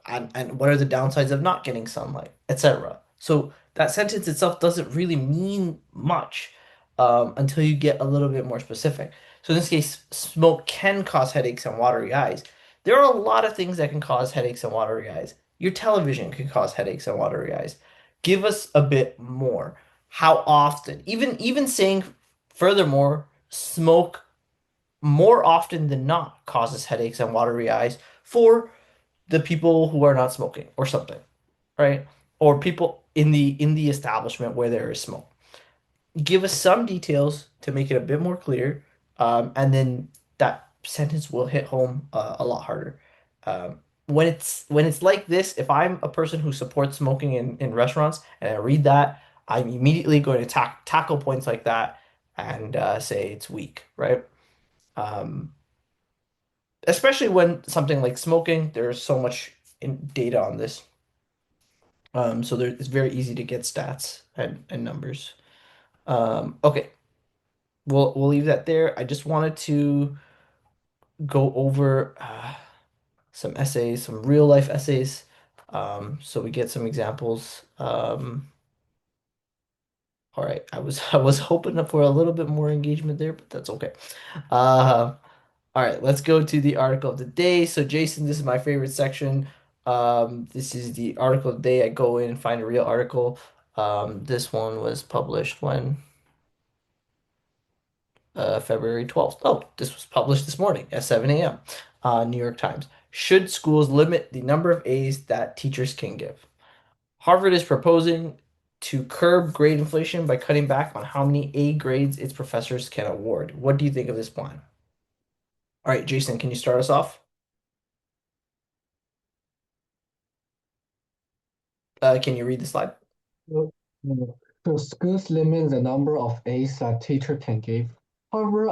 And what are the downsides of not getting sunlight, etc. So that sentence itself doesn't really mean much until you get a little bit more specific. So in this case, smoke can cause headaches and watery eyes. There are a lot of things that can cause headaches and watery eyes. Your television can cause headaches and watery eyes. Give us a bit more. How often? Even saying furthermore, smoke more often than not causes headaches and watery eyes for the people who are not smoking or something, right? Or people in the establishment where there is smoke. Give us some details to make it a bit more clear, and then that sentence will hit home a lot harder. When it's like this, if I'm a person who supports smoking in restaurants and I read that, I'm immediately going to tackle points like that and say it's weak, right? Um, Especially when something like smoking, there's so much data on this. So it's very easy to get stats and numbers. Okay, we'll leave that there. I just wanted to go over some essays, some real life essays, so we get some examples. All right, I was hoping for a little bit more engagement there, but that's okay. Uh, all right, let's go to the article of the day. So, Jason, this is my favorite section. This is the article of the day. I go in and find a real article. This one was published when February 12th. Oh, this was published this morning at 7 a.m. New York Times. Should schools limit the number of A's that teachers can give? Harvard is proposing to curb grade inflation by cutting back on how many A grades its professors can award. What do you think of this plan? All right, Jason, can you start us off? Can you read the slide? So, so schools limit the number of A's a teacher can give. Harvard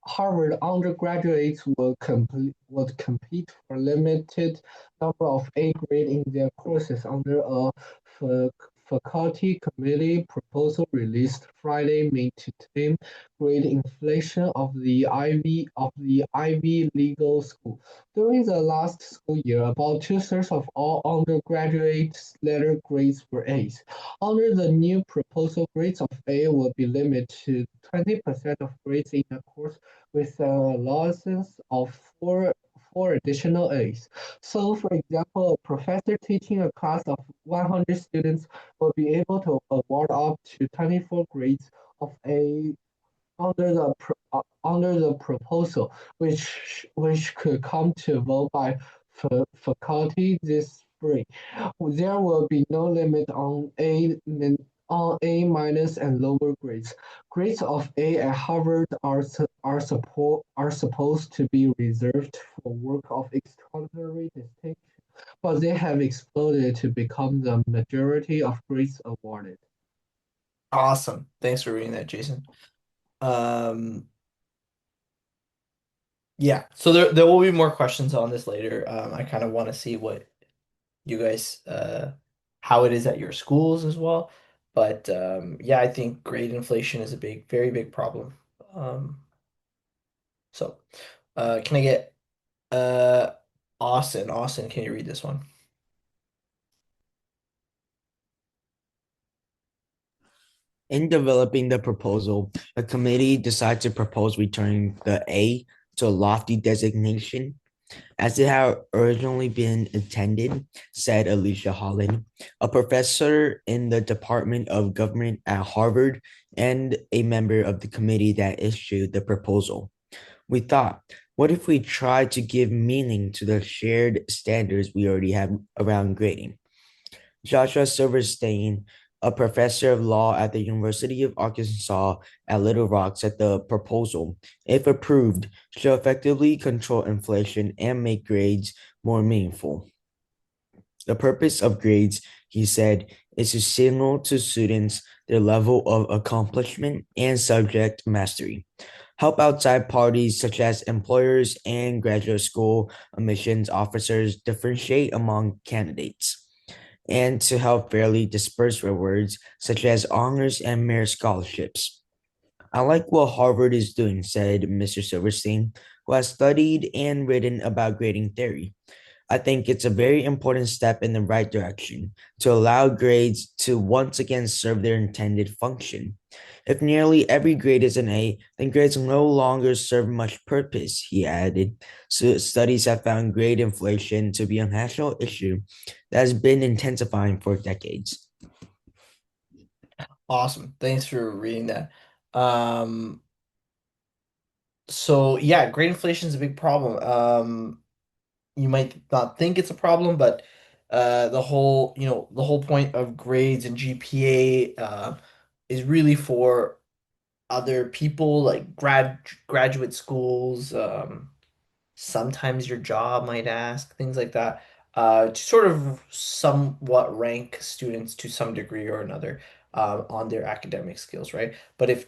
Harvard undergraduates would compete for limited number of A grade in their courses under a fa- faculty committee proposal released Friday, May to tame grade inflation of the Ivy Legal School. During the last school year, about two-thirds of all undergraduates' letter grades were A's. Under the new proposal, grades of A will be limited to 20% of grades in a course with an allowance of four additional A's. So, for example, a professor teaching a class of 100 students will be able to award up to 24 grades of A under the proposal, which could come to vote by faculty this spring. There will be no limit on A minus and lower grades. Grades of A at Harvard are supposed to be reserved for work of extraordinary distinction, but they have exploded to become the majority of grades awarded. Awesome. Thanks for reading that, Jason. Um, yeah, so there will be more questions on this later. I kind of want to see what you guys how it is at your schools as well. But yeah, I think grade inflation is a very big problem. Um, so can I get uh Austin? Austin, can you read this one? In developing the proposal, the committee decided to propose returning the A to a lofty designation as it had originally been intended, said Alicia Holland, a professor in the Department of Government at Harvard and a member of the committee that issued the proposal. We thought, what if we tried to give meaning to the shared standards we already have around grading? Joshua Silverstein, a professor of law at the University of Arkansas at Little Rock, said the proposal, if approved, should effectively control inflation and make grades more meaningful. The purpose of grades, he said, is to signal to students their level of accomplishment and subject mastery, help outside parties such as employers and graduate school admissions officers differentiate among candidates, and to help fairly disperse rewards such as honors and merit scholarships. I like what Harvard is doing, said Mr. Silverstein, who has studied and written about grading theory. I think it's a very important step in the right direction to allow grades to once again serve their intended function. If nearly every grade is an A, then grades no longer serve much purpose, he added. So studies have found grade inflation to be a national issue that has been intensifying for decades. Awesome. Thanks for reading that. Um, so yeah, grade inflation is a big problem. You might not think it's a problem, but the whole point of grades and GPA is really for other people like graduate schools, sometimes your job might ask, things like that, to sort of somewhat rank students to some degree or another on their academic skills, right? But if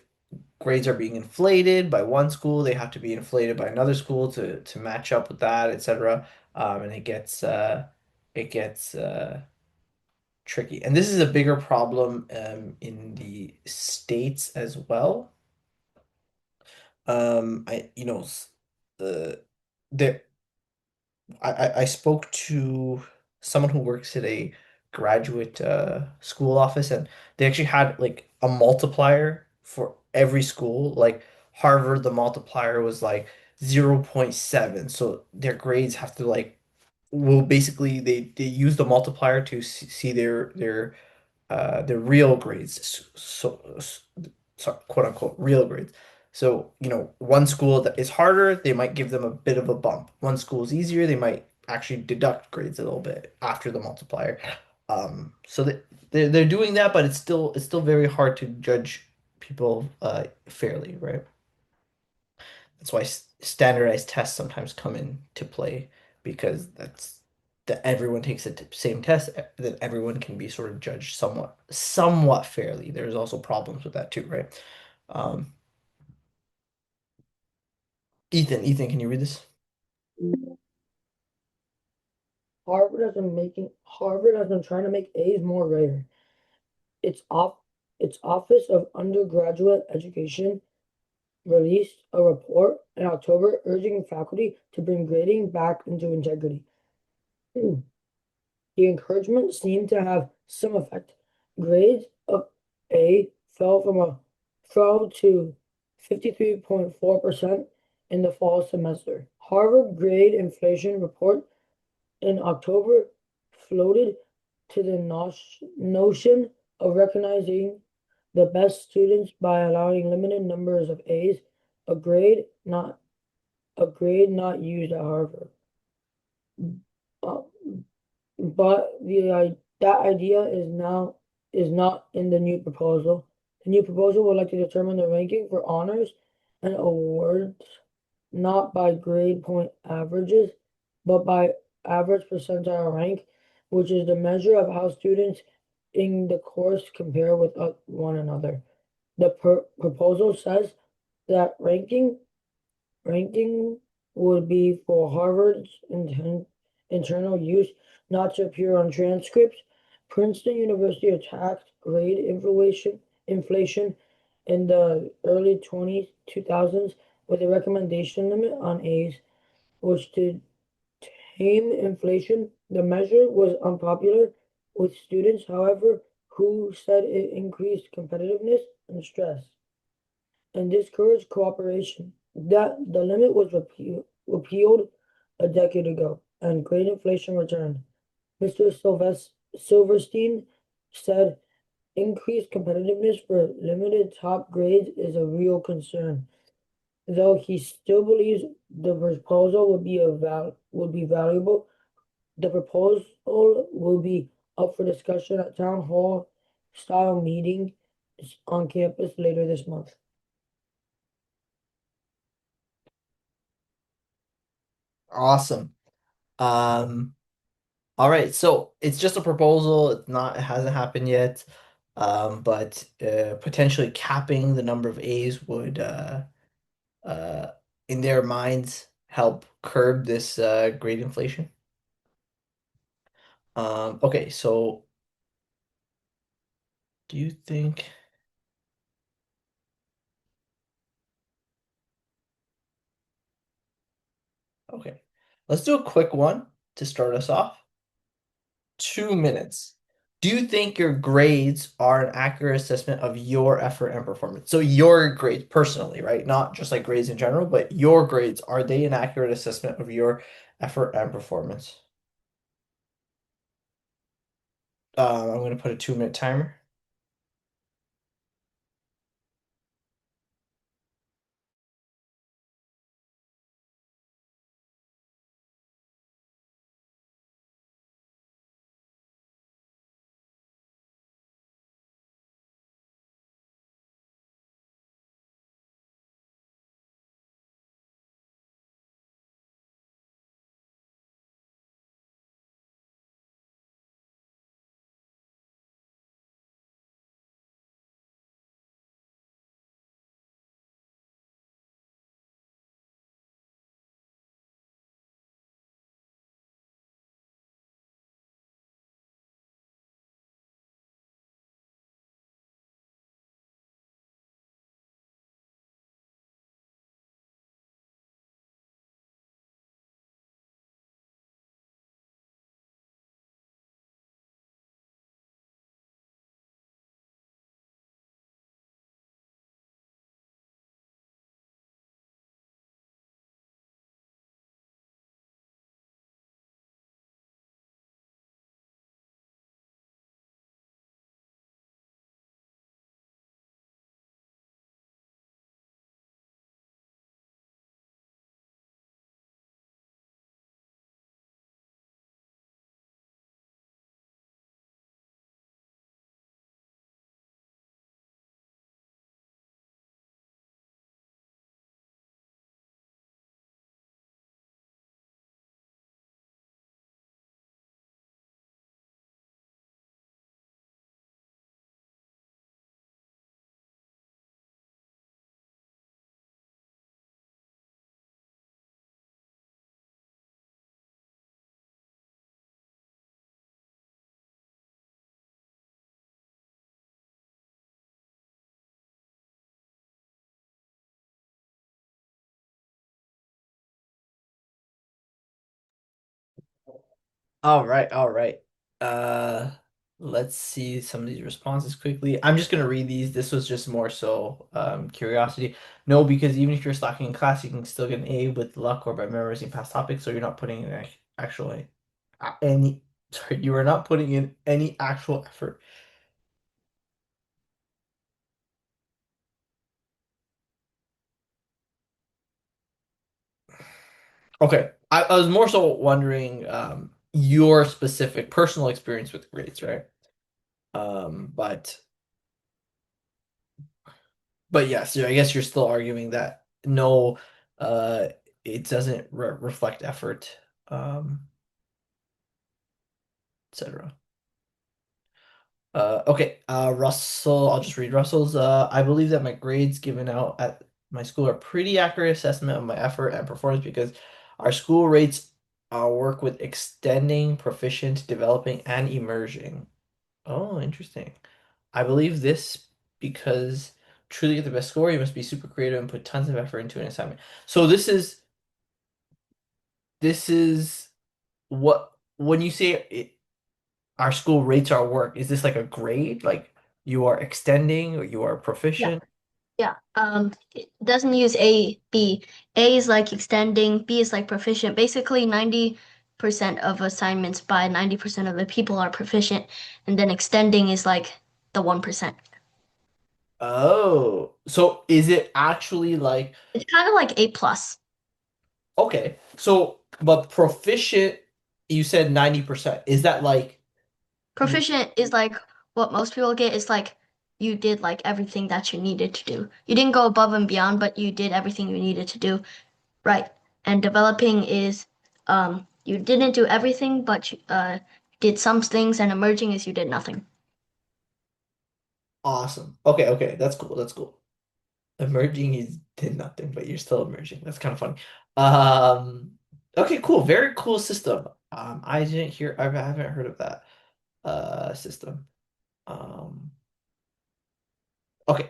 grades are being inflated by one school, they have to be inflated by another school to match up with that, etc. And it gets tricky. And this is a bigger problem in the States as well. I you know the there I spoke to someone who works at a graduate school office, and they actually had like a multiplier for every school. Like Harvard, the multiplier was like 0.7. So their grades have to like, well, basically they use the multiplier to see their real grades, sorry, quote unquote real grades. So, one school that is harder, they might give them a bit of a bump. One school is easier, they might actually deduct grades a little bit after the multiplier. So they're doing that, but it's still very hard to judge people fairly, right? That's why standardized tests sometimes come into play, because that's that everyone takes the same test, that everyone can be sort of judged somewhat fairly. There's also problems with that too, right? Um, Ethan, can you read this? Harvard has been trying to make A's more rare. Its off its Office of Undergraduate Education released a report in October urging faculty to bring grading back into integrity. The encouragement seemed to have some effect. Grades of A fell to 53.4% in the fall semester. Harvard grade inflation report in October floated to the notion of recognizing the best students by allowing limited numbers of A's, a grade not used at Harvard. Uh, but that idea is not in the new proposal. The new proposal would like to determine the ranking for honors and awards not by grade point averages, but by average percentile rank, which is the measure of how students in the course compare with one another. The proposal says that ranking would be for Harvard's internal use, not to appear on transcripts. Princeton University attacked grade inflation in the early 2000s with a recommendation limit on A's, which to tame inflation. The measure was unpopular with students, however, who said it increased competitiveness and stress and discouraged cooperation. that the limit was repealed a decade ago, and grade inflation returned. Mr. Silverstein said increased competitiveness for limited top grades is a real concern, though he still believes the proposal would be valuable. The proposal will be up for discussion at town hall style meeting on campus later this month. Awesome. Um, all right, so it's just a proposal. It hasn't happened yet. But potentially capping the number of A's would uh in their minds help curb this grade inflation. Okay, so do you think okay. Let's do a quick one to start us off. 2 minutes. Do you think your grades are an accurate assessment of your effort and performance? So your grades personally, right? Not just like grades in general, but your grades, are they an accurate assessment of your effort and performance? I'm going to put a 2 minute timer. All right, all right. Uh, let's see some of these responses quickly. I'm just gonna read these. This was just more so curiosity. No, because even if you're slacking in class, you can still get an A with luck or by memorizing past topics, so you're not putting in actually any sorry, you are not putting in any actual effort. Okay. I was more so wondering your specific personal experience with grades, right? But yes, I guess you're still arguing that no, uh, it doesn't reflect effort, etc. Okay, Russell, I'll just read Russell's. I believe that my grades given out at my school are pretty accurate assessment of my effort and performance because our school rates work with extending, proficient, developing, and emerging. Oh, interesting. I believe this because truly get the best score, you must be super creative and put tons of effort into an assignment. So this is what when you say our school rates our work, is this like a grade? Like you are extending or you are Yeah, proficient? Yeah. It doesn't use A, B. A is like extending, B is like proficient. Basically, 90% of assignments by 90% of the people are proficient, and then extending is like the 1%. Oh, so is it actually like It's kind of like A plus. okay? So, but proficient, you said 90%. Is that like you? Proficient is like what most people get. Is like you did like everything that you needed to do. You didn't go above and beyond, but you did everything you needed to do. Right. And developing is you didn't do everything, but you did some things, and emerging is you did nothing. Awesome. Okay, okay, that's cool. That's cool. Emerging is did nothing, but you're still emerging. That's kind of funny. Okay, cool. Very cool system. I didn't hear. I haven't heard of that system. Um, okay,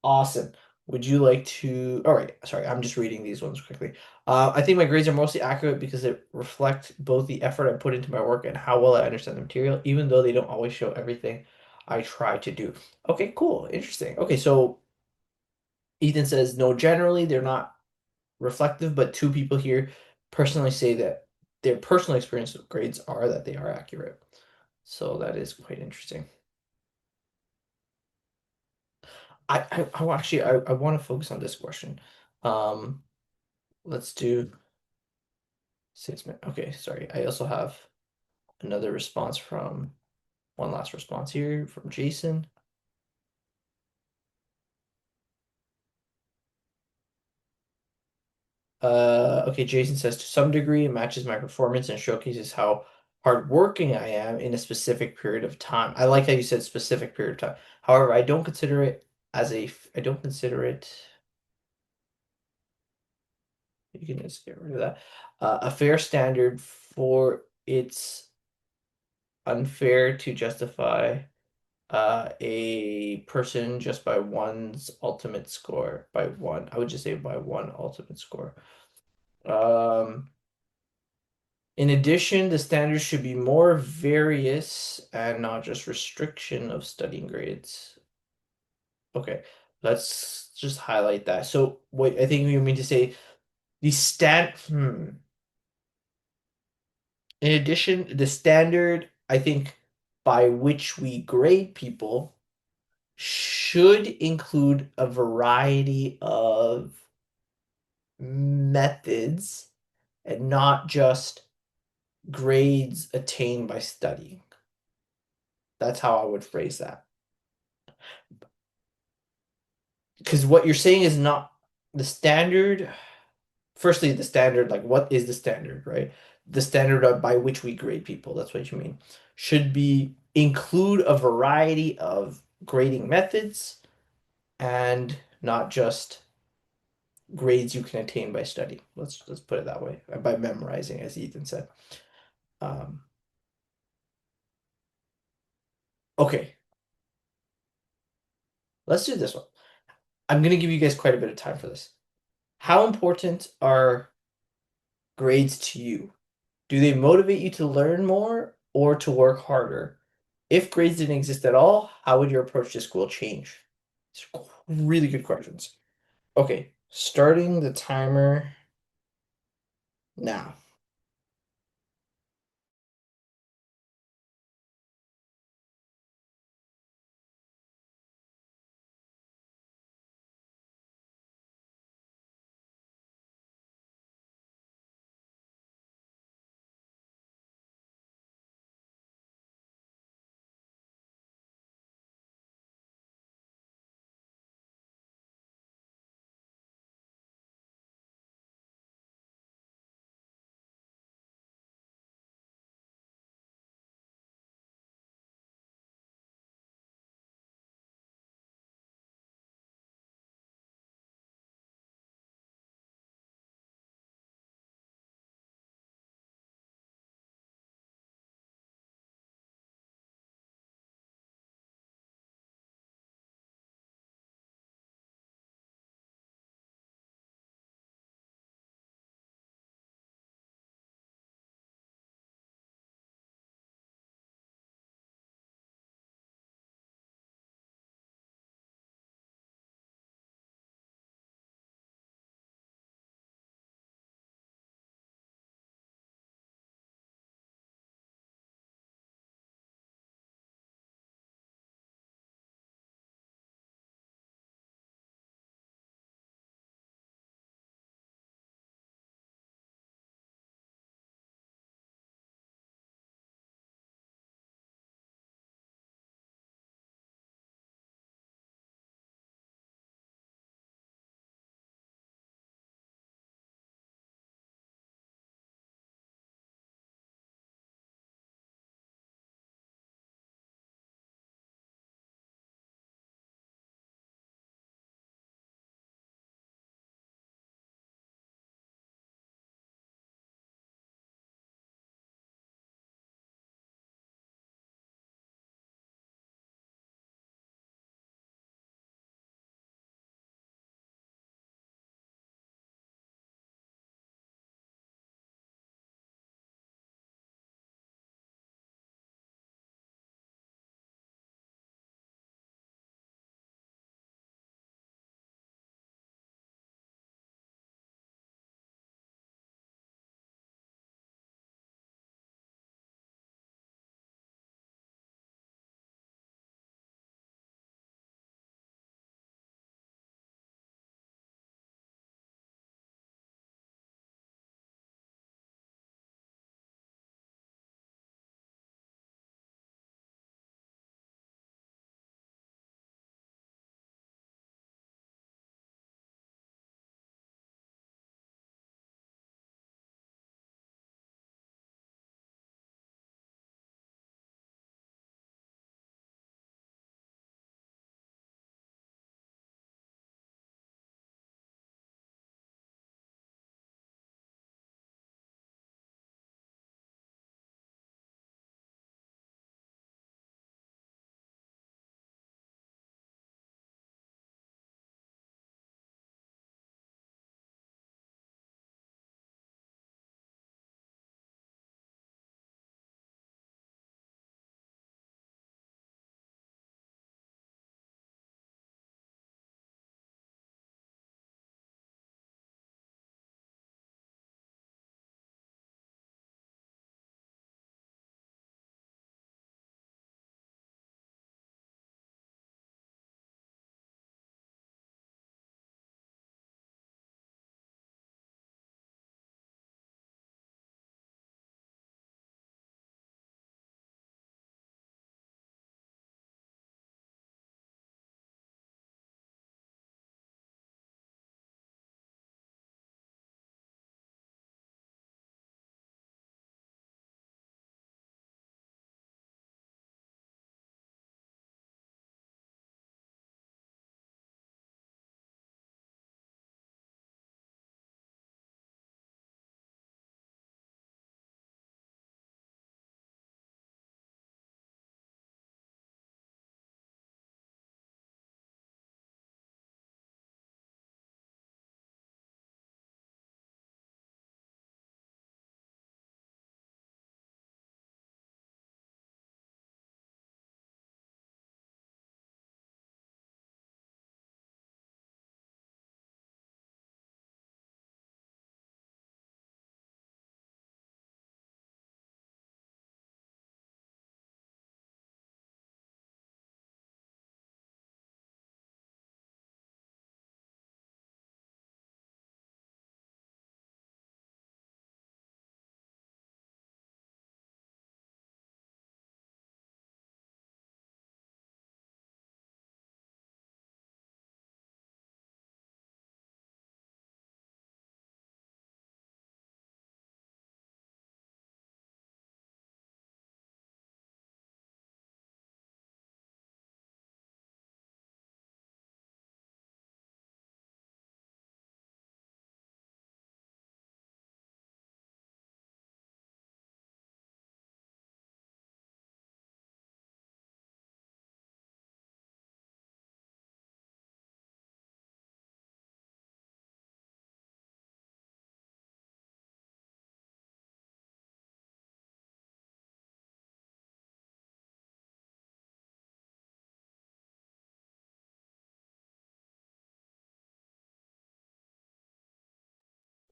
awesome. Would you like to? All right, sorry, I'm just reading these ones quickly. I think my grades are mostly accurate because they reflect both the effort I put into my work and how well I understand the material, even though they don't always show everything I try to do. Okay, cool. Interesting. Okay, so Ethan says, no, generally they're not reflective, but two people here personally say that their personal experience with grades are that they are accurate. So that is quite interesting. I want to focus on this question. Um, let's do 6 minutes. Okay, sorry. I also have another response from one last response here from Jason. Okay, Jason says to some degree it matches my performance and showcases how hardworking I am in a specific period of time. I like how you said specific period of time. However, I don't consider it I don't consider it, you can just get rid of that, a fair standard for it's unfair to justify a person just by one's ultimate score by one. I would just say by one ultimate score. Um, In addition, the standards should be more various and not just restriction of studying grades. Okay, let's just highlight that. So what I think you mean to say the In addition, the standard I think by which we grade people should include a variety of methods and not just grades attained by studying. That's how I would phrase that. Because what you're saying is not the standard. Firstly, the standard, like what is the standard, right? The standard by which we grade people, that's what you mean, should be include a variety of grading methods and not just grades you can attain by study. Let's put it that way, by memorizing, as Ethan said. Um, okay, let's do this one. I'm gonna give you guys quite a bit of time for this. How important are grades to you? Do they motivate you to learn more or to work harder? If grades didn't exist at all, how would your approach to school change? These are really good questions. Okay, starting the timer now.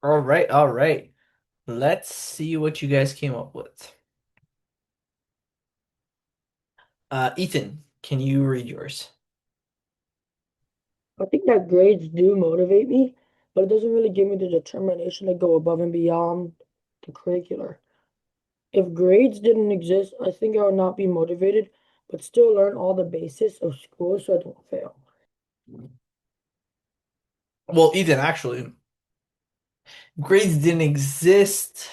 All right, all right. Let's see what you guys came up with. Ethan, can you read yours? I think that grades do motivate me, but it doesn't really give me the determination to go above and beyond the curricular. If grades didn't exist, I think I would not be motivated, but still learn all the basics of school so I don't fail. Well, Ethan, actually, grades didn't exist.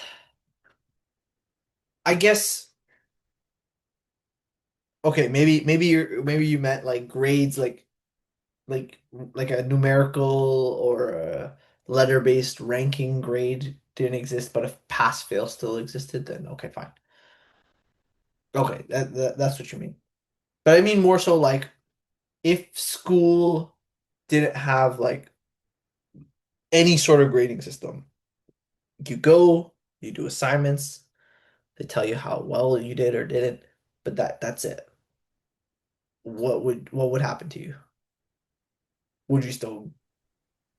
I guess okay, maybe you meant like grades like a numerical or a letter-based ranking grade didn't exist, but if pass fail still existed, then okay, fine. Okay, that's what you mean. But I mean more so like if school didn't have like any sort of grading system, you go, you do assignments, they tell you how well you did or didn't, but that's it. What would happen to you? Would you still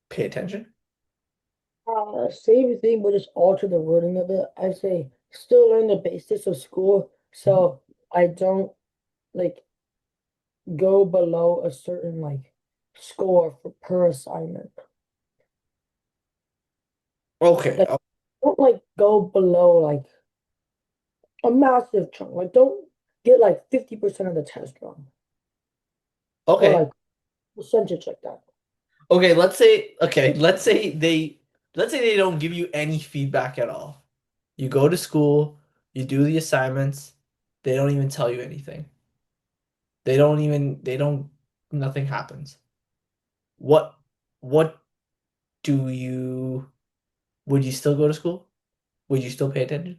pay attention? Same thing, but just alter the wording of it. I say still learn the basics of school Mhm. so I don't like go below a certain like score for per assignment. Okay. Like don't like go below like a massive chunk. Like don't get like 50% of the test wrong or Okay. like percentage like that. Okay, let's say they don't give you any feedback at all. You go to school, you do the assignments, they don't even tell you anything. They don't nothing happens. What what do you would you still go to school? Would you still pay attention?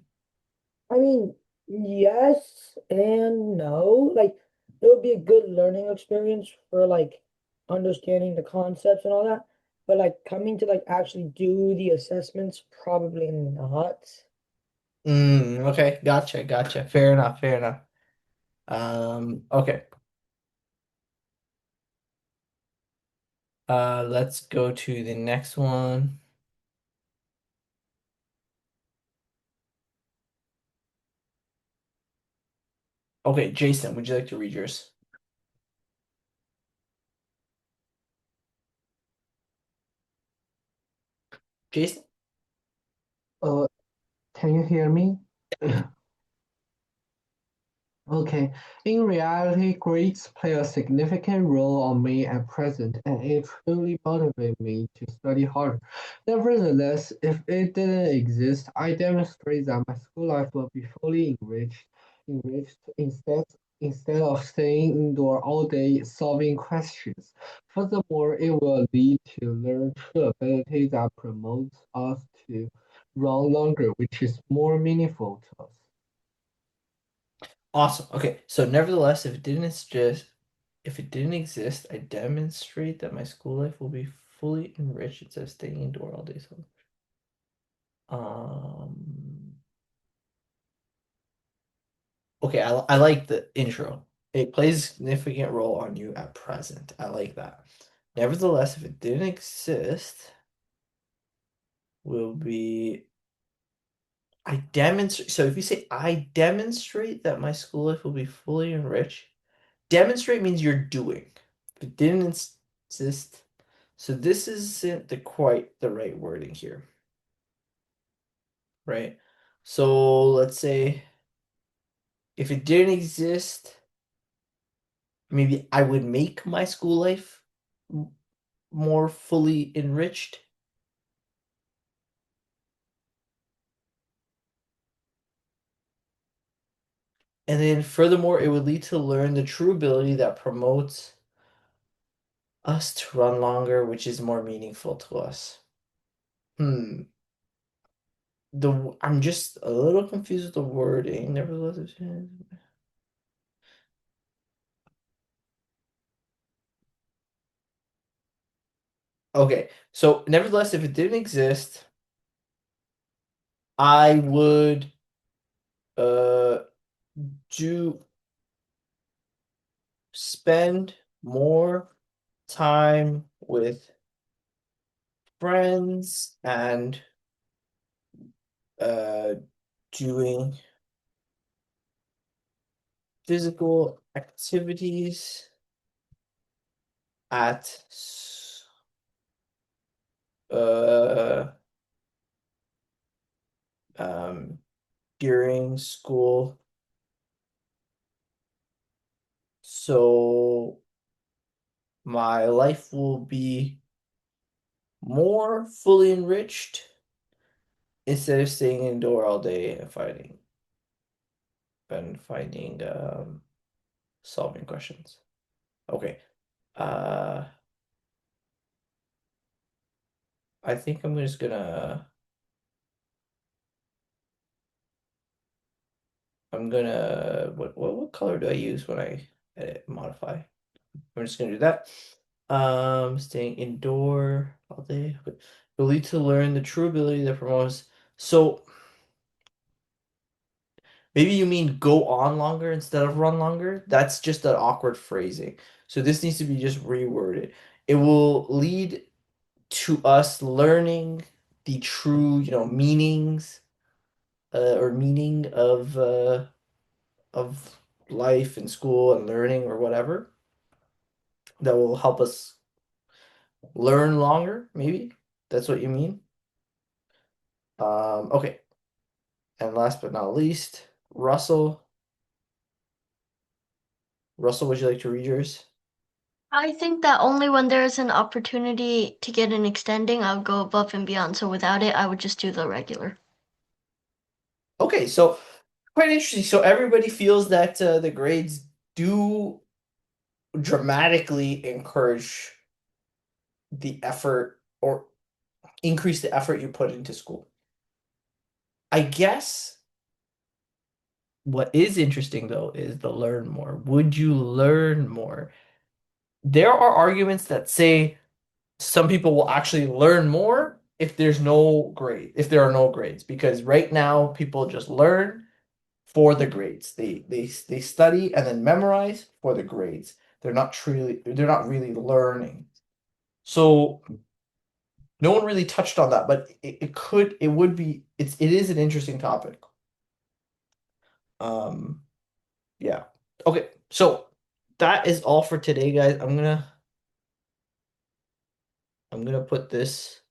I mean, yes and no. Like it would be a good learning experience for like understanding the concepts and all that. But like coming to like actually do the assessments, probably not. Okay, gotcha. Fair enough, fair enough. Okay. Let's go to the next one. Okay, Jason, would you like to read yours? Jason? Uh, can you hear me? Okay. In reality, grades play a significant role on me at present, and it truly motivates me to study harder. Nevertheless, if it didn't exist, I demonstrate that my school life will be fully enriched instead of staying indoor all day solving questions. Furthermore, it will lead to learn true ability that promotes us to run longer, which is more meaningful to us. Awesome. Okay, so nevertheless, if it didn't exist, I demonstrate that my school life will be fully enriched instead of staying indoor all day. So, um, okay, I like the intro. It plays a significant role on you at present. I like that. Nevertheless, if it didn't exist, will be I demonstrate. So if you say I demonstrate that my school life will be fully enriched, demonstrate means you're doing. If it didn't exist, so this isn't quite the right wording here, right? So let's say if it didn't exist, maybe I would make my school life more fully enriched. And then furthermore, it would lead to learn the true ability that promotes us to run longer, which is more meaningful to us. Hmm. I'm just a little confused with the wording. Nevertheless, okay. So nevertheless, if it didn't exist, I would uh do spend more time with friends and uh, doing physical activities at uh, um, during school. So my life will be more fully enriched instead of staying indoor all day and finding solving questions. Okay. Uh I think I'm just gonna what color do I use when I edit modify? I'm just gonna do that. Staying indoor all day. Okay. Ability to learn the true ability that promotes. So maybe you mean go on longer instead of run longer? That's just an awkward phrasing. So this needs to be just reworded. It will lead to us learning the true, meanings or meaning of life and school and learning or whatever that will help us learn longer, maybe. That's what you mean. Okay. And last but not least, Russell. Russell, would you like to read yours? I think that only when there is an opportunity to get an extending, I would go above and beyond. So without it, I would just do the regular. Okay, so quite interesting. So everybody feels that the grades do dramatically encourage the effort or increase the effort you put into school. I guess what is interesting though is the learn more. Would you learn more? There are arguments that say some people will actually learn more if there are no grades, because right now people just learn for the grades. They study and then memorize for the grades. They're not really learning. So no one really touched on that, but it is an interesting topic. Um, yeah. Okay, so that is all for today, guys. I'm gonna put this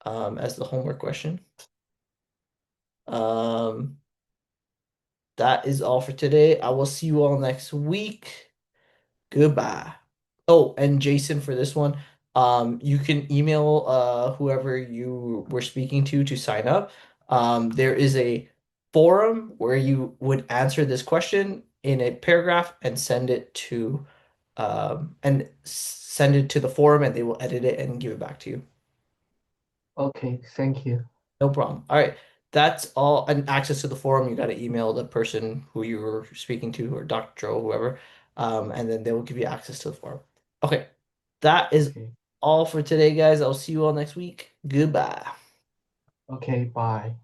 as the homework question. Um, that is all for today. I will see you all next week. Goodbye. Oh, and Jason, for this one, you can email whoever you were speaking to sign up. There is a forum where you would answer this question in a paragraph and send it to the forum, and they will edit it and give it back to you. Okay, thank you. No problem. All right. That's all. And access to the forum, you got to email the person who you were speaking to or Dr. Joe, whoever, and then they will give you access to the forum. Okay. That is Okay. all for today, guys. I'll see you all next week. Goodbye. Okay, bye.